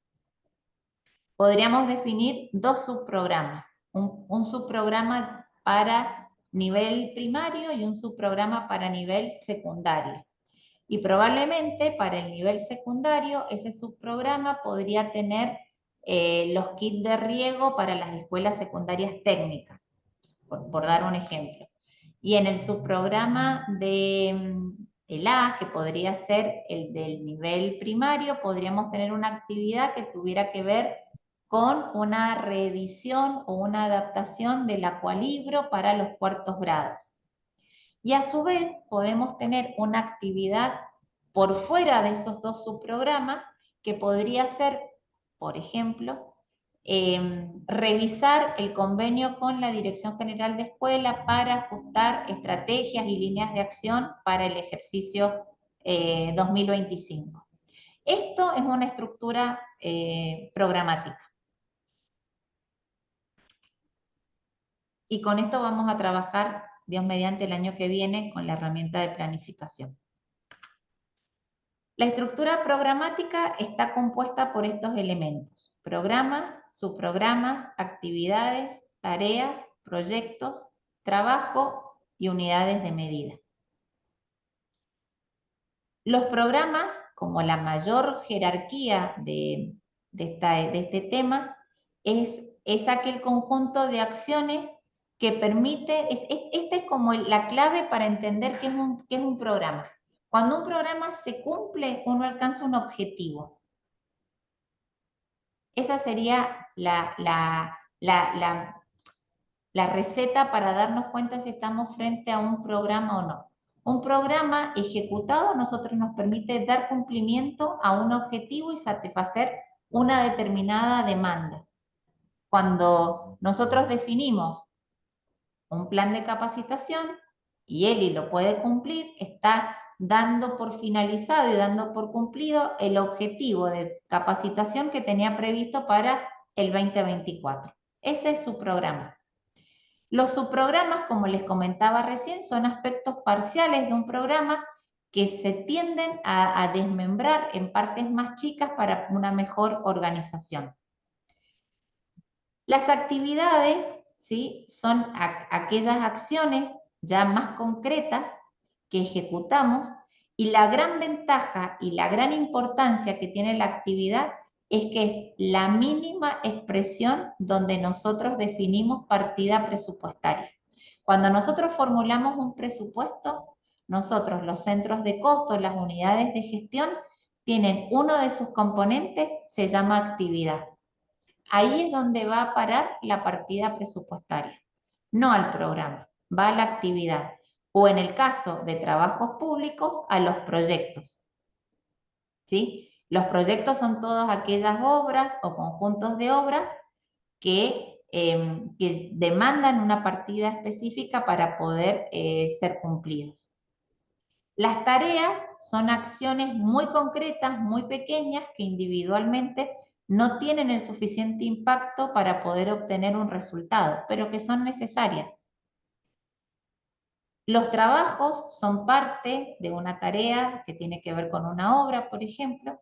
podríamos definir dos subprogramas. Un subprograma para nivel primario y un subprograma para nivel secundario. Y probablemente para el nivel secundario ese subprograma podría tener los kits de riego para las escuelas secundarias técnicas, por dar un ejemplo. Y en el subprograma el A, que podría ser el del nivel primario, podríamos tener una actividad que tuviera que ver con una reedición o una adaptación del Aqualibro para los cuartos grados. Y a su vez podemos tener una actividad por fuera de esos dos subprogramas que podría ser, por ejemplo, revisar el convenio con la Dirección General de Escuela para ajustar estrategias y líneas de acción para el ejercicio 2025. Esto es una estructura programática. Y con esto vamos a trabajar, Dios mediante, el año que viene con la herramienta de planificación. La estructura programática está compuesta por estos elementos: programas, subprogramas, actividades, tareas, proyectos, trabajo y unidades de medida. Los programas, como la mayor jerarquía de este tema, es aquel conjunto de acciones que permite, esta es como la clave para entender qué es un programa. Cuando un programa se cumple, uno alcanza un objetivo. Esa sería la receta para darnos cuenta si estamos frente a un programa o no. Un programa ejecutado a nosotros nos permite dar cumplimiento a un objetivo y satisfacer una determinada demanda. Cuando nosotros definimos un plan de capacitación y Eli lo puede cumplir, está dando por finalizado y dando por cumplido el objetivo de capacitación que tenía previsto para el 2024. Ese es su programa. Los subprogramas, como les comentaba recién, son aspectos parciales de un programa que se tienden a desmembrar en partes más chicas para una mejor organización. Las actividades, ¿sí?, son aquellas acciones ya más concretas que ejecutamos, y la gran ventaja y la gran importancia que tiene la actividad es que es la mínima expresión donde nosotros definimos partida presupuestaria. Cuando nosotros formulamos un presupuesto, nosotros, los centros de costos, las unidades de gestión, tienen uno de sus componentes, se llama actividad. Ahí es donde va a parar la partida presupuestaria, no al programa, va a la actividad. O en el caso de trabajos públicos, a los proyectos. ¿Sí? Los proyectos son todas aquellas obras o conjuntos de obras que demandan una partida específica para poder ser cumplidos. Las tareas son acciones muy concretas, muy pequeñas, que individualmente no tienen el suficiente impacto para poder obtener un resultado, pero que son necesarias. Los trabajos son parte de una tarea que tiene que ver con una obra, por ejemplo,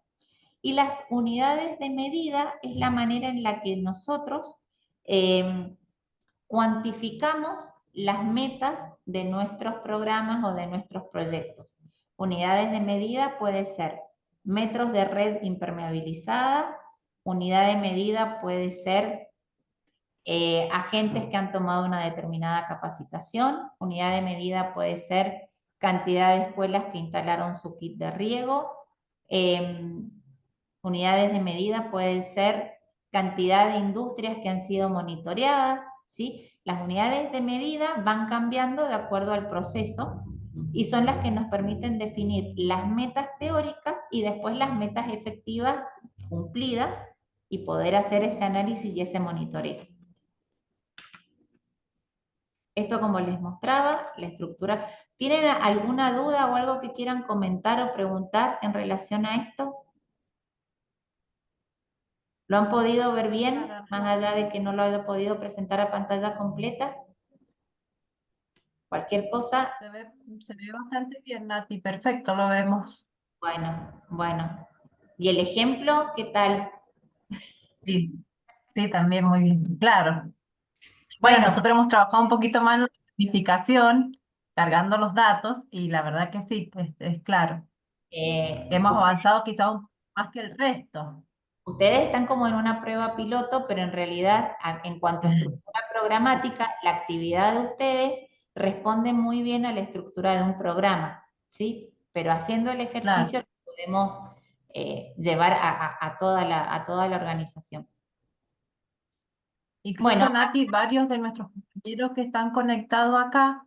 y las unidades de medida es la manera en la que nosotros cuantificamos las metas de nuestros programas o de nuestros proyectos. Unidades de medida puede ser metros de red impermeabilizada, unidad de medida puede ser agentes que han tomado una determinada capacitación, unidad de medida puede ser cantidad de escuelas que instalaron su kit de riego, unidades de medida pueden ser cantidad de industrias que han sido monitoreadas, ¿sí? Las unidades de medida van cambiando de acuerdo al proceso y son las que nos permiten definir las metas teóricas y después las metas efectivas cumplidas y poder hacer ese análisis y ese monitoreo. Esto, como les mostraba, la estructura. ¿Tienen alguna duda o algo que quieran comentar o preguntar en relación a esto? ¿Lo han podido ver bien, más allá de que no lo haya podido presentar a pantalla completa? Cualquier cosa. Se ve bastante bien, Nati, perfecto, lo vemos. Bueno. ¿Y el ejemplo, qué tal? Sí, sí, también muy bien, claro. Bueno, nosotros hemos trabajado un poquito más en la planificación, cargando los datos, y la verdad que sí, es claro. Hemos avanzado quizás un poco más que el resto. Ustedes están como en una prueba piloto, pero en realidad, en cuanto a estructura programática, la actividad de ustedes responde muy bien a la estructura de un programa, ¿sí? Pero haciendo el ejercicio lo podemos llevar a toda la organización. Incluso, Bueno, Nati, varios de nuestros compañeros que están conectados acá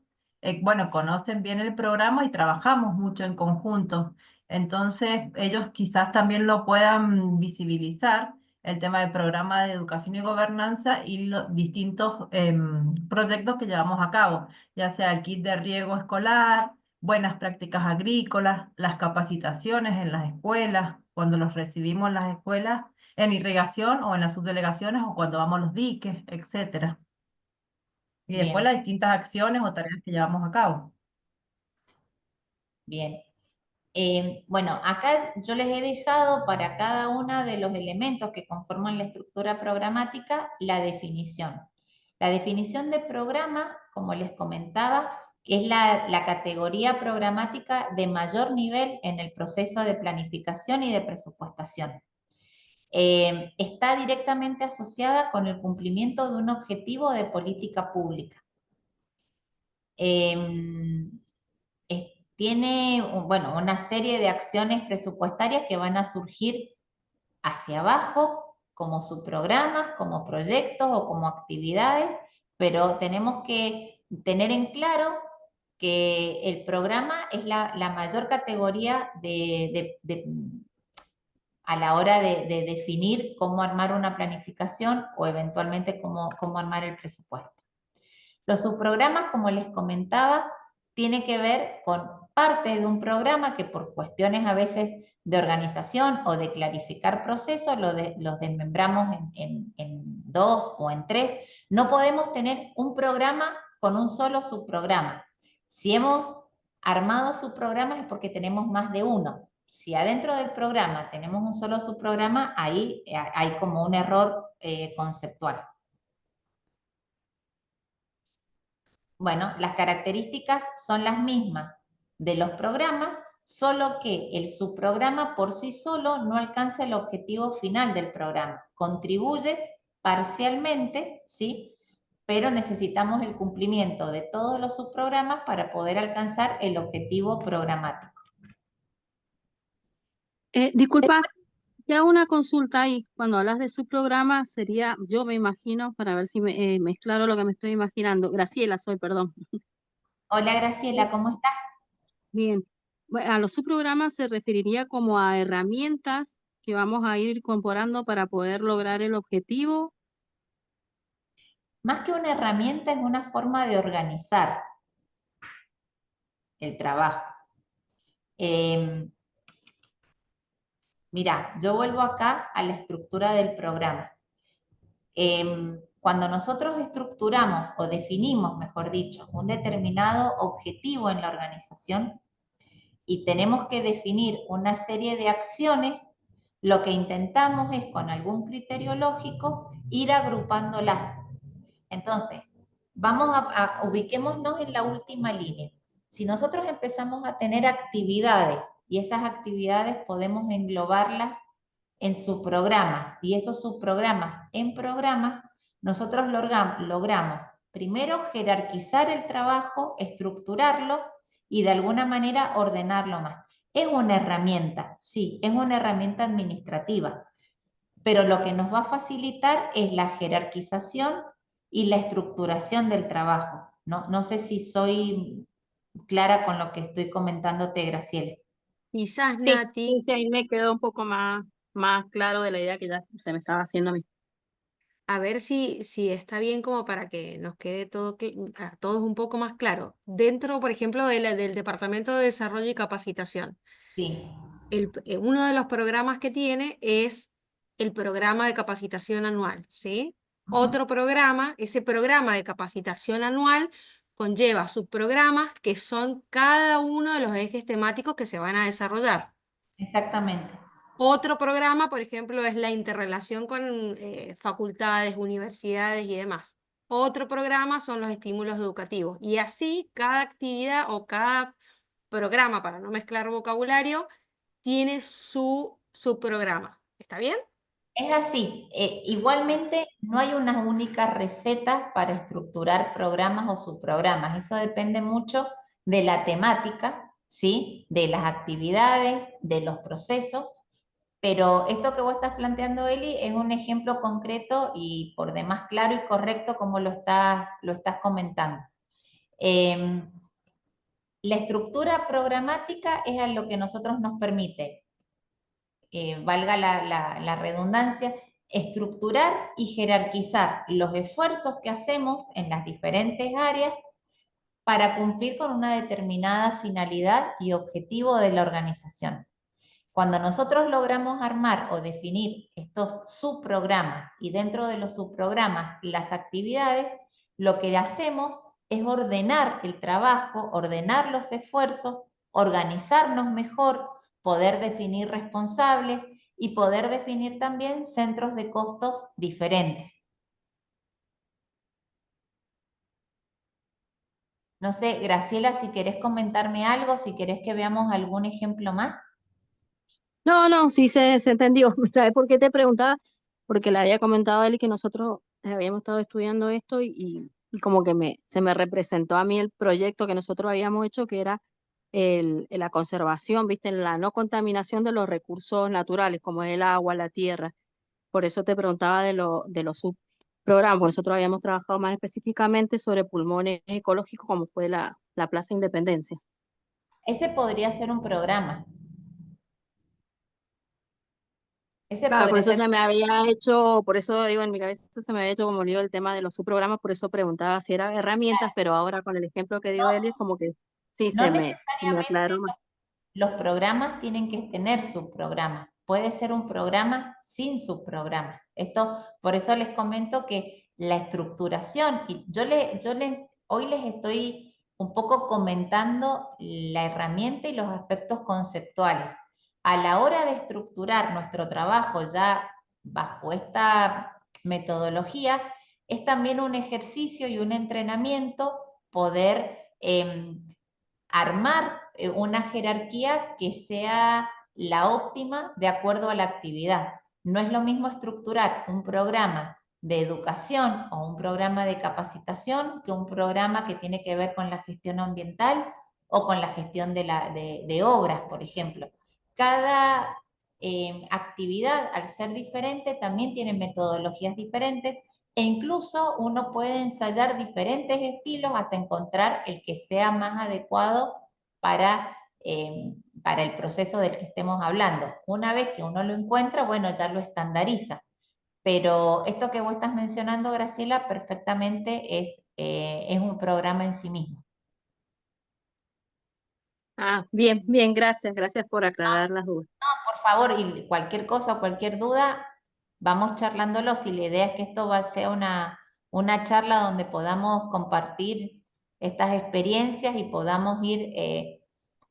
bueno, conocen bien el programa y trabajamos mucho en conjunto. Entonces, ellos quizás también lo puedan visibilizar, el tema del programa de educación y gobernanza y los distintos proyectos que llevamos a cabo, ya sea el kit de riego escolar, buenas prácticas agrícolas, las capacitaciones en las escuelas, cuando los recibimos en las escuelas, en irrigación o en las subdelegaciones o cuando vamos a los diques, etcétera. Y después Bien, las distintas acciones o tareas que llevamos a cabo. bien. Bueno, acá yo les he dejado para cada uno de los elementos que conforman la estructura programática la definición. La definición de programa, como les comentaba, es la categoría programática de mayor nivel en el proceso de planificación y de presupuestación. Está directamente asociada con el cumplimiento de un objetivo de política pública. Tiene, bueno, una serie de acciones presupuestarias que van a surgir hacia abajo, como subprogramas, como proyectos o como actividades, pero tenemos que tener en claro que el programa es la mayor categoría a la hora de definir cómo armar una planificación o eventualmente cómo armar el presupuesto. Los subprogramas, como les comentaba, tiene que ver con parte de un programa que por cuestiones a veces de organización o de clarificar procesos los desmembramos en dos o en tres. No podemos tener un programa con un solo subprograma. Si hemos armado subprogramas es porque tenemos más de uno. Si adentro del programa tenemos un solo subprograma, ahí hay como un error conceptual. Bueno, las características son las mismas de los programas, solo que el subprograma por sí solo no alcanza el objetivo final del programa. Contribuye parcialmente, ¿sí? Pero necesitamos el cumplimiento de todos los subprogramas para poder alcanzar el objetivo programático. Disculpa, te hago una consulta ahí. Cuando hablas de su programa, sería, yo me imagino, para ver si me es claro lo que me estoy imaginando. Graciela soy, perdón. Hola Graciela, ¿cómo estás? Bien. Bueno, a los subprogramas se referiría como a herramientas que vamos a ir incorporando para poder lograr el objetivo. Más que una herramienta, es una forma de organizar el trabajo. Mirá, yo vuelvo acá a la estructura del programa. Cuando nosotros estructuramos o definimos, mejor dicho, un determinado objetivo en la organización y tenemos que definir una serie de acciones, lo que intentamos es, con algún criterio lógico, ir agrupándolas. Entonces, ubiquémonos en la última línea. Si nosotros empezamos a tener actividades y esas actividades podemos englobarlas en subprogramas y esos subprogramas en programas, nosotros logramos primero jerarquizar el trabajo, estructurarlo y de alguna manera ordenarlo más. Es una herramienta, sí, es una herramienta administrativa, pero lo que nos va a facilitar es la jerarquización y la estructuración del trabajo. No sé si soy clara con lo que estoy comentándote, Graciela. Quizás, Sí, Nati, sí, sí, ahí me quedó un poco más claro de la idea que ya se me estaba haciendo a mí. a ver si está bien como para que nos quede todo a todos un poco más claro. Dentro, por ejemplo, del Departamento de Desarrollo y Capacitación, Sí. uno de los programas que tiene es el programa de capacitación anual, ¿sí? Otro programa, ese programa de capacitación anual conlleva subprogramas que son cada uno de los ejes temáticos que se van a desarrollar. Exactamente. Otro programa, por ejemplo, es la interrelación con facultades, universidades y demás. Otro programa son los estímulos educativos. Y así cada actividad o cada programa, para no mezclar vocabulario, tiene su programa. ¿Está bien? Es así. Igualmente, no hay una única receta para estructurar programas o subprogramas. Eso depende mucho de la temática, ¿sí? De las actividades, de los procesos. Pero esto que vos estás planteando, Eli, es un ejemplo concreto y por demás claro y correcto como lo estás comentando. La estructura programática es a lo que nosotros nos permite, valga la redundancia, estructurar y jerarquizar los esfuerzos que hacemos en las diferentes áreas para cumplir con una determinada finalidad y objetivo de la organización. Cuando nosotros logramos armar o definir estos subprogramas y dentro de los subprogramas las actividades, lo que hacemos es ordenar el trabajo, ordenar los esfuerzos, organizarnos mejor, poder definir responsables y poder definir también centros de costos diferentes. No sé, Graciela, si querés comentarme algo, si querés que veamos algún ejemplo más. No, no, sí se entendió. ¿Sabes por qué te preguntaba? Porque le había comentado a él que nosotros habíamos estado estudiando esto y como que se me representó a mí el proyecto que nosotros habíamos hecho, que era la conservación, ¿viste? La no contaminación de los recursos naturales, como es el agua, la tierra. Por eso te preguntaba de los subprogramas, porque nosotros habíamos trabajado más específicamente sobre pulmones ecológicos, como fue la Plaza Independencia. Ese podría ser un programa. Ese Claro, por podría eso ser. se me había hecho, por eso digo, en mi cabeza se me había hecho como lío el tema de los subprogramas, por eso preguntaba si eran herramientas, pero ahora con el ejemplo que dio No, él, es como que sí, no se me necesariamente aclaró más. los programas tienen que tener subprogramas. Puede ser un programa sin subprogramas. Esto, por eso les comento que la estructuración, y hoy les estoy un poco comentando la herramienta y los aspectos conceptuales. A la hora de estructurar nuestro trabajo ya bajo esta metodología, es también un ejercicio y un entrenamiento poder armar una jerarquía que sea la óptima de acuerdo a la actividad. No es lo mismo estructurar un programa de educación o un programa de capacitación que un programa que tiene que ver con la gestión ambiental o con la gestión de obras, por ejemplo. Cada actividad, al ser diferente, también tiene metodologías diferentes e incluso uno puede ensayar diferentes estilos hasta encontrar el que sea más adecuado para, para el proceso del que estemos hablando. Una vez que uno lo encuentra, bueno, ya lo estandariza. Pero esto que vos estás mencionando, Graciela, perfectamente es un programa en sí mismo. Ah, bien, bien, gracias por aclarar las dudas. Por favor, y cualquier cosa, cualquier duda, vamos charlándolo. Si la idea es que esto sea una charla donde podamos compartir estas experiencias y podamos ir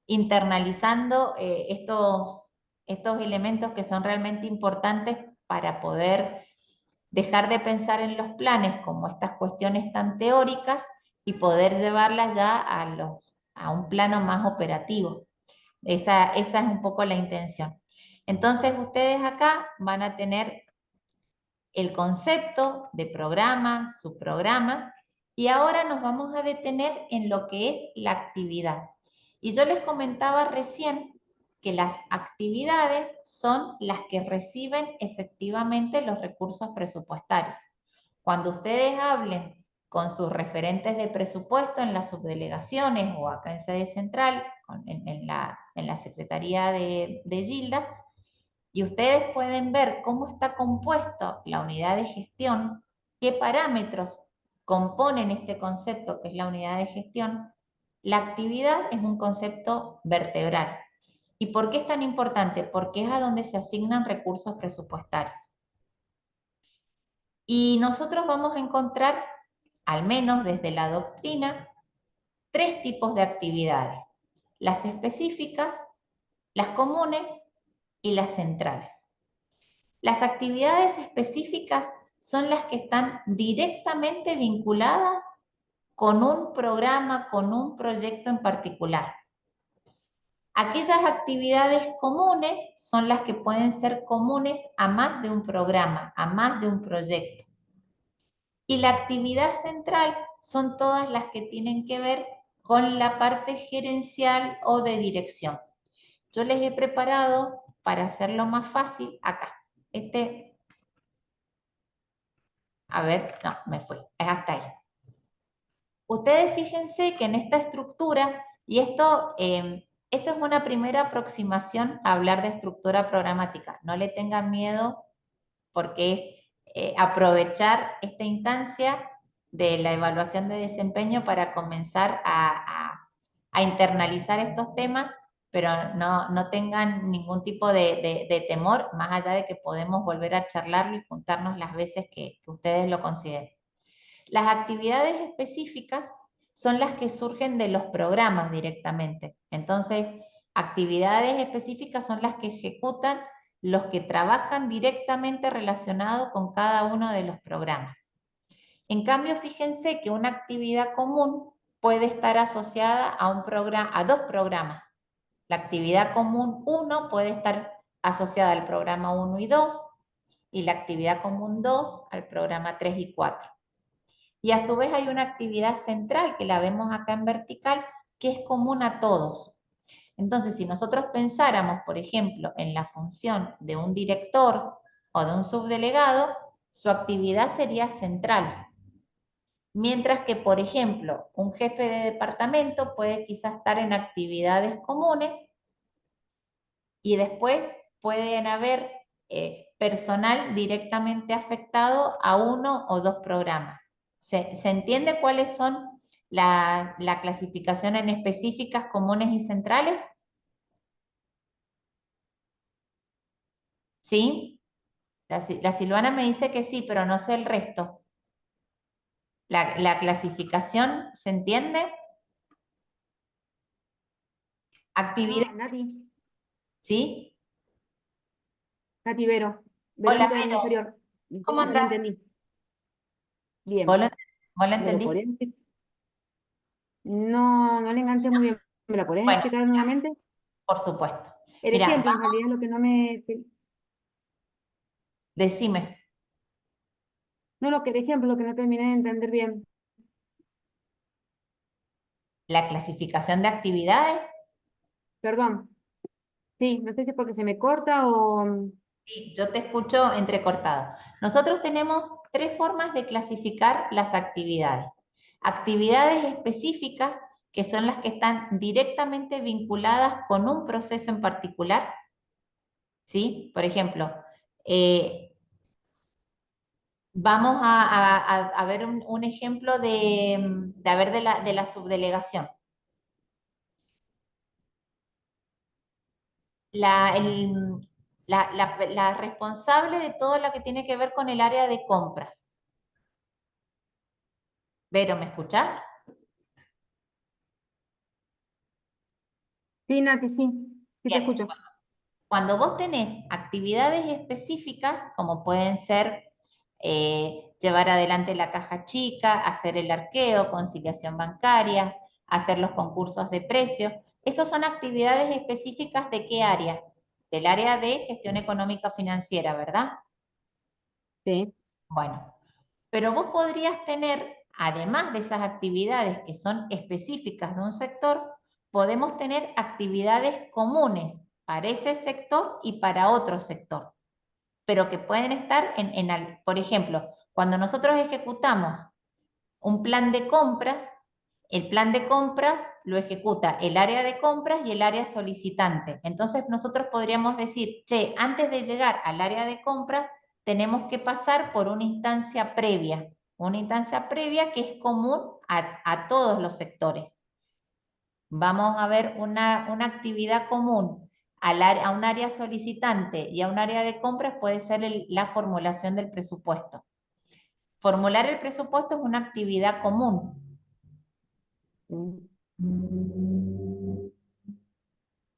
internalizando estos elementos que son realmente importantes para poder dejar de pensar en los planes como estas cuestiones tan teóricas y poder llevarlas ya a un plano más operativo. Esa es un poco la intención. Entonces ustedes acá van a tener el concepto de programa, subprograma, y ahora nos vamos a detener en lo que es la actividad. Y yo les comentaba recién que las actividades son las que reciben efectivamente los recursos presupuestarios. Cuando ustedes hablen con sus referentes de presupuesto en las subdelegaciones o acá en sede central, en la Secretaría de Gildas, y ustedes pueden ver cómo está compuesto la unidad de gestión, qué parámetros componen este concepto que es la unidad de gestión. La actividad es un concepto vertebral. ¿Y por qué es tan importante? Porque es a donde se asignan recursos presupuestarios. Y nosotros vamos a encontrar, al menos desde la doctrina, 3 tipos de actividades: las específicas, las comunes y las centrales. Las actividades específicas son las que están directamente vinculadas con un programa, con un proyecto en particular. Aquellas actividades comunes son las que pueden ser comunes a más de un programa, a más de un proyecto. Y la actividad central son todas las que tienen que ver con la parte gerencial o de dirección. Yo les he preparado, para hacerlo más fácil, acá. A ver, no, me fui, es hasta ahí. Ustedes fíjense que en esta estructura, Y esto es una primera aproximación a hablar de estructura programática. No le tengan miedo porque es aprovechar esta instancia de la evaluación de desempeño para comenzar a internalizar estos temas, pero no tengan ningún tipo de temor, más allá de que podemos volver a charlarlo y juntarnos las veces que ustedes lo consideren. Las actividades específicas son las que surgen de los programas directamente. Entonces, actividades específicas son las que ejecutan los que trabajan directamente relacionado con cada uno de los programas. En cambio, fíjense que una actividad común puede estar asociada a dos programas. La actividad común 1 puede estar asociada al programa 1 y 2, y la actividad común 2 al programa 3 y 4. Y a su vez hay una actividad central que la vemos acá en vertical, que es común a todos. Entonces, si nosotros pensáramos, por ejemplo, en la función de un director o de un subdelegado, su actividad sería central. Mientras que, por ejemplo, un jefe de departamento puede quizás estar en actividades comunes y después pueden haber personal directamente afectado a uno o dos programas. ¿Se entiende cuáles son la clasificación en específicas, comunes y centrales? ¿Sí? La Silvana me dice que sí, pero no sé el resto. ¿La clasificación se entiende? Actividad, No, Nati, ¿sí? Nati Vero, Hola, Verónica de Vero. inferior. ¿Cómo No le andás? entendí. ¿Vos Bien. la ¿Me lo entendiste? podés explicar? No le enganché muy bien. ¿Me la podés Bueno, explicar nuevamente? por supuesto. El Mira, ejemplo, en realidad, es lo que no me... decime. No, lo que el ejemplo, lo que no terminé de entender bien. La clasificación de actividades. Perdón. Sí, no sé si es porque se me corta o... Sí, yo te escucho entrecortado. Nosotros tenemos tres formas de clasificar las actividades. Actividades específicas, que son las que están directamente vinculadas con un proceso en particular. ¿Sí? Por ejemplo, vamos a ver un ejemplo de la subdelegación. La responsable de todo lo que tiene que ver con el área de compras. Vero, ¿me escuchás? Sí, Nati, sí. Sí te Bien. escucho. Cuando vos tenés actividades específicas, como pueden ser llevar adelante la caja chica, hacer el arqueo, conciliación bancaria, hacer los concursos de precios, esas son actividades específicas ¿de qué área? Del área de gestión económica financiera, ¿verdad? Sí. Bueno, pero vos podrías tener, además de esas actividades que son específicas de un sector, podemos tener actividades comunes para ese sector y para otro sector, pero que pueden estar por ejemplo, cuando nosotros ejecutamos un plan de compras, el plan de compras lo ejecuta el área de compras y el área solicitante. Entonces nosotros podríamos decir, che, antes de llegar al área de compras, tenemos que pasar por una instancia previa que es común a todos los sectores. Vamos a ver una actividad común a un área solicitante y a un área de compras puede ser la formulación del presupuesto. Formular el presupuesto es una actividad común.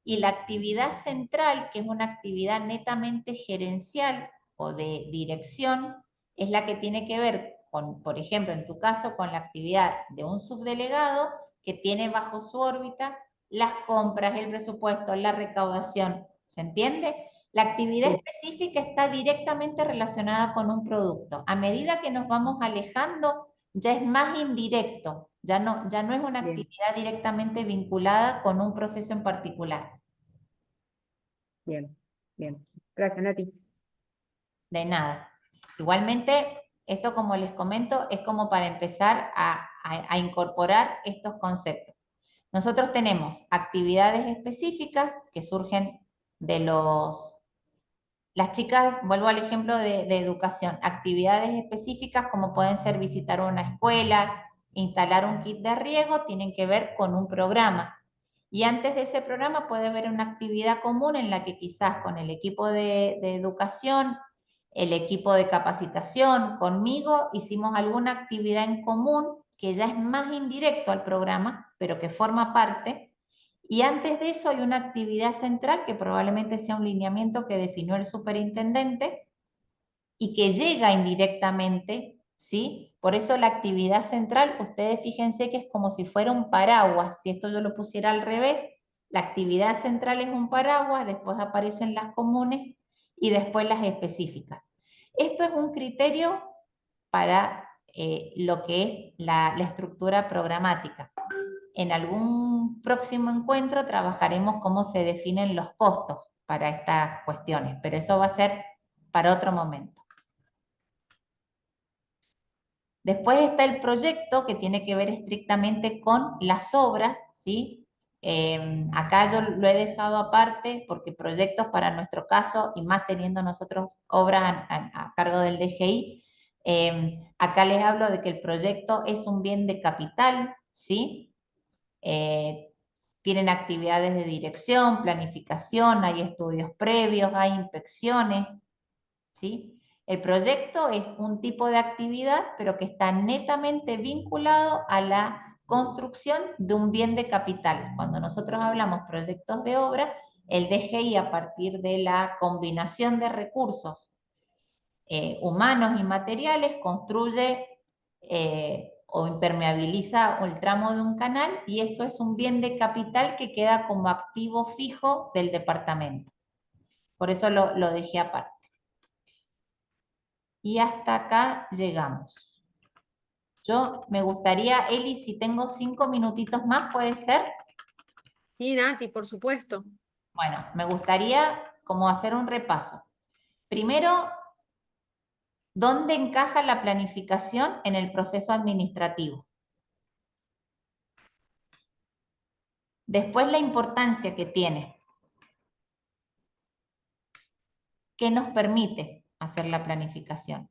Y la actividad central, que es una actividad netamente gerencial o de dirección, es la que tiene que ver con, por ejemplo, en tu caso, con la actividad de un subdelegado que tiene bajo su órbita las compras, el presupuesto, la recaudación. ¿Se entiende? La actividad Sí. específica está directamente relacionada con un producto. A medida que nos vamos alejando, ya es más indirecto, ya no es una Bien. actividad directamente vinculada con un proceso en particular. Bien. Bien. Gracias, Nati. De nada. Igualmente, esto como les comento, es como para empezar a incorporar estos conceptos. Nosotros tenemos actividades específicas que surgen de las chicas, vuelvo al ejemplo de educación, actividades específicas como pueden ser visitar una escuela, instalar un kit de riego, tienen que ver con un programa. Y antes de ese programa puede haber una actividad común en la que quizás con el equipo de educación, el equipo de capacitación, conmigo, hicimos alguna actividad en común que ya es más indirecto al programa, pero que forma parte. Y antes de eso hay una actividad central que probablemente sea un lineamiento que definió el superintendente y que llega indirectamente, ¿sí? Por eso la actividad central, ustedes fíjense que es como si fuera un paraguas. Si esto yo lo pusiera al revés, la actividad central es un paraguas, después aparecen las comunes y después las específicas. Esto es un criterio para lo que es la estructura programática. En algún próximo encuentro trabajaremos cómo se definen los costos para estas cuestiones, pero eso va a ser para otro momento. Después está el proyecto que tiene que ver estrictamente con las obras, ¿sí? Acá yo lo he dejado aparte porque proyectos para nuestro caso, y más teniendo nosotros obras a cargo del DGI, acá les hablo de que el proyecto es un bien de capital, ¿sí? Tienen actividades de dirección, planificación, hay estudios previos, hay inspecciones, ¿sí? El proyecto es un tipo de actividad, pero que está netamente vinculado a la construcción de un bien de capital. Cuando nosotros hablamos proyectos de obra, el DGI, a partir de la combinación de recursos humanos y materiales, construye o impermeabiliza el tramo de un canal, y eso es un bien de capital que queda como activo fijo del departamento. Por eso lo dejé aparte. Y hasta acá llegamos. Yo me gustaría, Eli, si tengo 5 minutitos más, ¿puede ser? Sí, Nati, por supuesto. Bueno, me gustaría como hacer un repaso. Primero, ¿dónde encaja la planificación en el proceso administrativo? Después, la importancia que tiene. ¿Qué nos permite hacer la planificación?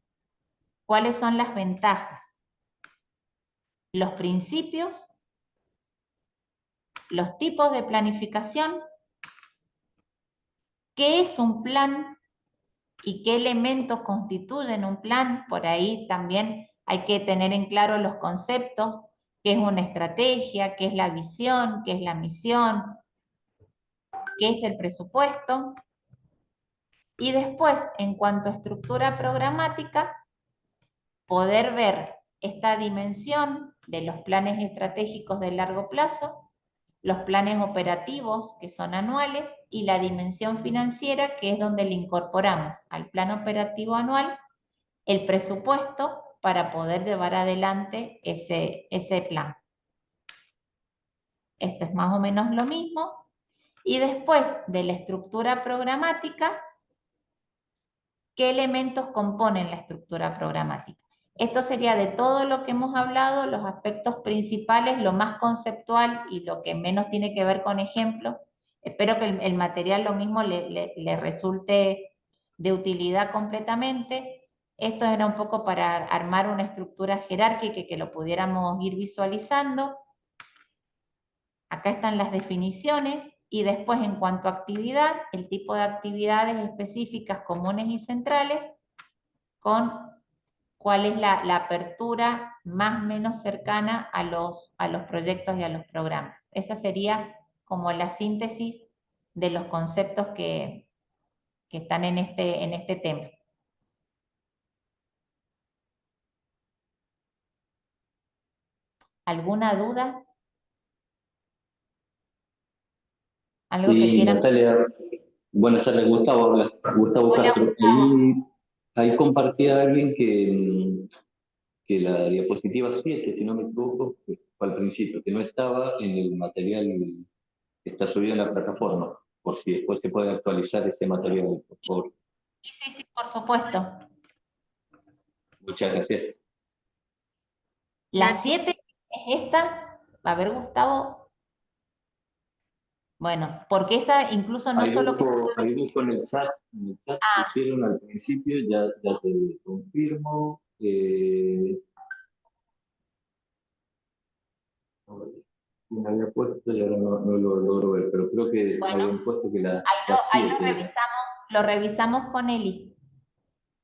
¿Cuáles son las ventajas? Los principios, los tipos de planificación, qué es un plan y qué elementos constituyen un plan. Por ahí también hay que tener en claro los conceptos, qué es una estrategia, qué es la visión, qué es la misión, qué es el presupuesto. Y después, en cuanto a estructura programática, poder ver esta dimensión de los planes estratégicos de largo plazo, los planes operativos, que son anuales, y la dimensión financiera, que es donde le incorporamos al plan operativo anual el presupuesto para poder llevar adelante ese plan. Esto es más o menos lo mismo. Y después de la estructura programática, ¿qué elementos componen la estructura programática? Esto sería de todo lo que hemos hablado, los aspectos principales, lo más conceptual y lo que menos tiene que ver con ejemplos. Espero que el material lo mismo le resulte de utilidad completamente. Esto era un poco para armar una estructura jerárquica y que lo pudiéramos ir visualizando. Acá están las definiciones. Y después, en cuanto a actividad, el tipo de actividades específicas, comunes y centrales, con cuál es la apertura más o menos cercana a los proyectos y a los programas. Esa sería como la síntesis de los conceptos que están en este tema. ¿Alguna duda? ¿Algo que Sí, quieran? Natalia, buenas tardes, Gustavo, habla. Gustavo Hola, Castro. Gustavo. Ahí compartía alguien que la diapositiva 7, si no me equivoco, que fue al principio, que no estaba en el material que está subido en la plataforma, por si después se puede actualizar ese material, por favor. Sí, por supuesto. Muchas gracias. La Nati, 7 es esta. A ver, Gustavo. Bueno, porque esa incluso no solo que... Ahí busco en el chat pusieron al principio, ya te confirmo. Me había puesto y ahora no lo logro ver, pero creo que Bueno, habían puesto que la ahí lo 7 era. revisamos con Eli.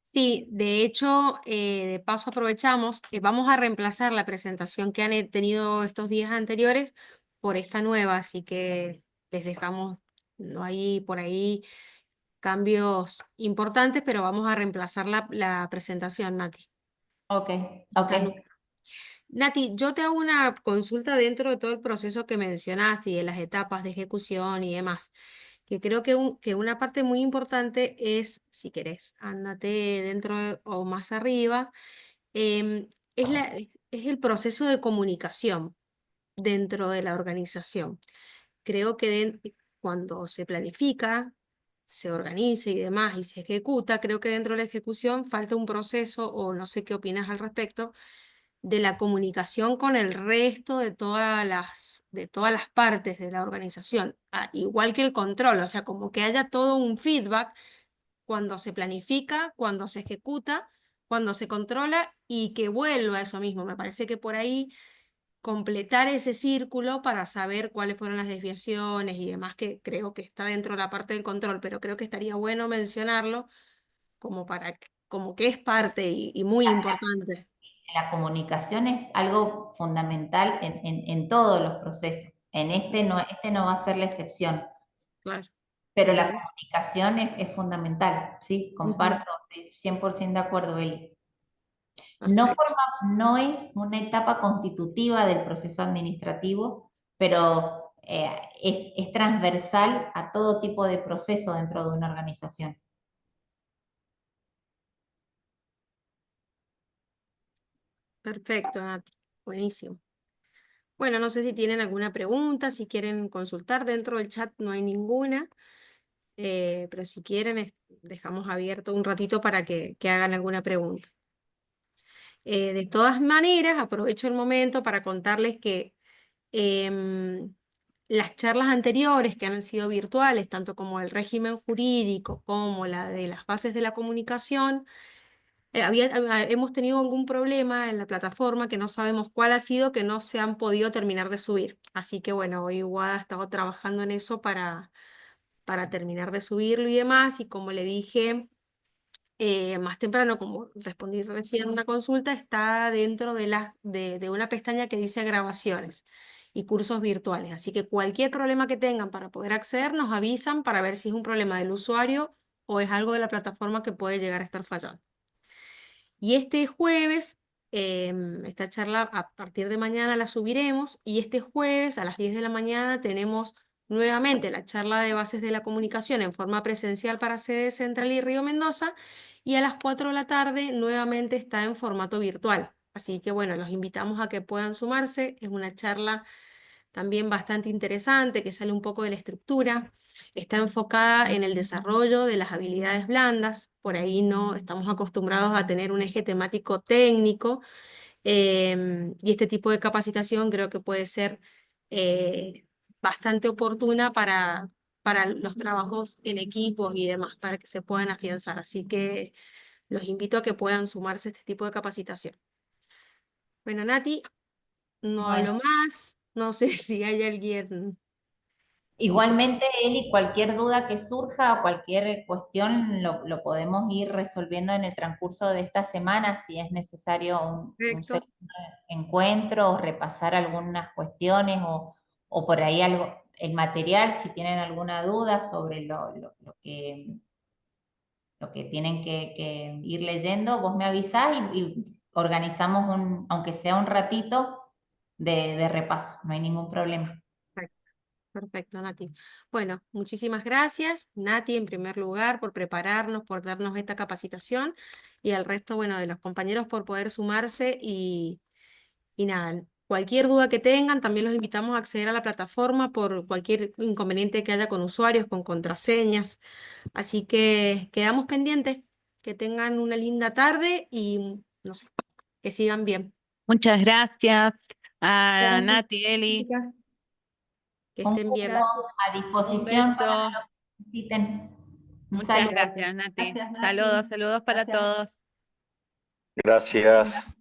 Sí, de hecho, de paso aprovechamos, vamos a reemplazar la presentación que han tenido estos días anteriores por esta nueva, así que les dejamos, no hay por ahí cambios importantes, pero vamos a reemplazar la presentación, Nati. Ok, Está ok. Nati, yo te hago una consulta dentro de todo el proceso que mencionaste y de las etapas de ejecución y demás, que creo que una parte muy importante es, si querés, ándate o más arriba, es es el proceso de comunicación dentro de la organización. Creo que cuando se planifica, se organiza y demás y se ejecuta, creo que dentro de la ejecución falta un proceso, o no sé qué opinas al respecto, de la comunicación con el resto de todas las partes de la organización, igual que el control, o sea, como que haya todo un feedback cuando se planifica, cuando se ejecuta, cuando se controla y que vuelva a eso mismo. Me parece que por ahí completar ese círculo para saber cuáles fueron las desviaciones y demás, que creo que está dentro de la parte del control, pero creo que estaría bueno mencionarlo como que es parte y muy importante. La comunicación es algo fundamental en todos los procesos. En este no va a ser la excepción, Claro. pero la Bien. comunicación es fundamental, ¿sí? Ujú. Comparto, estoy 100% de acuerdo, Eli. Perfecto. No es una etapa constitutiva del proceso administrativo, pero es transversal a todo tipo de proceso dentro de una organización. Perfecto, Nati. Buenísimo. Bueno, no sé si tienen alguna pregunta, si quieren consultar dentro del chat, no hay ninguna, pero si quieren, dejamos abierto un ratito para que hagan alguna pregunta. De todas maneras, aprovecho el momento para contarles que las charlas anteriores que han sido virtuales, tanto como el régimen jurídico como la de las bases de la comunicación, hemos tenido algún problema en la plataforma que no sabemos cuál ha sido, que no se han podido terminar de subir. Así que bueno, hoy Wada ha estado trabajando en eso para terminar de subirlo y demás. Y como le dije más temprano, como respondí recién en una consulta, está dentro de una pestaña que dice grabaciones y cursos virtuales. Así que cualquier problema que tengan para poder acceder, nos avisan para ver si es un problema del usuario o es algo de la plataforma que puede llegar a estar fallando. Y este jueves, esta charla a partir de mañana la subiremos, y este jueves a las 10 de la mañana tenemos nuevamente la charla de bases de la comunicación en forma presencial para sede central y Río Mendoza, y a las 4 de la tarde nuevamente está en formato virtual. Así que bueno, los invitamos a que puedan sumarse. Es una charla también bastante interesante, que sale un poco de la estructura, está enfocada en el desarrollo de las habilidades blandas. Por ahí no estamos acostumbrados a tener un eje temático técnico, y este tipo de capacitación creo que puede ser bastante oportuna para los trabajos en equipos y demás, para que se puedan afianzar. Así que los invito a que puedan sumarse a este tipo de capacitación. Bueno, Nati, no Bueno, hablo más. No sé si hay alguien que quiera. igualmente, Eli, cualquier duda que surja o cualquier cuestión lo podemos ir resolviendo en el transcurso de esta semana, si es necesario un Perfecto. segundo encuentro o repasar algunas cuestiones o por ahí algo, el material, si tienen alguna duda sobre lo que tienen que ir leyendo, vos me avisás y organizamos aunque sea un ratito de repaso, no hay ningún problema. Perfecto, Nati. Bueno, muchísimas gracias, Nati, en primer lugar, por prepararnos, por darnos esta capacitación, y al resto, bueno, de los compañeros por poder sumarse y nada, cualquier duda que tengan, también los invitamos a acceder a la plataforma por cualquier inconveniente que haya con usuarios, con contraseñas. Así que quedamos pendientes. Que tengan una linda tarde y, no sé, que sigan bien. Muchas gracias a Gracias, Nati, Eli. chicas. Que Un estén bien. gusto, a disposición para beso. lo que necesiten. Un Muchas saludo. gracias, Nati. Gracias, Nati. Saludos para Gracias. todos. Gracias.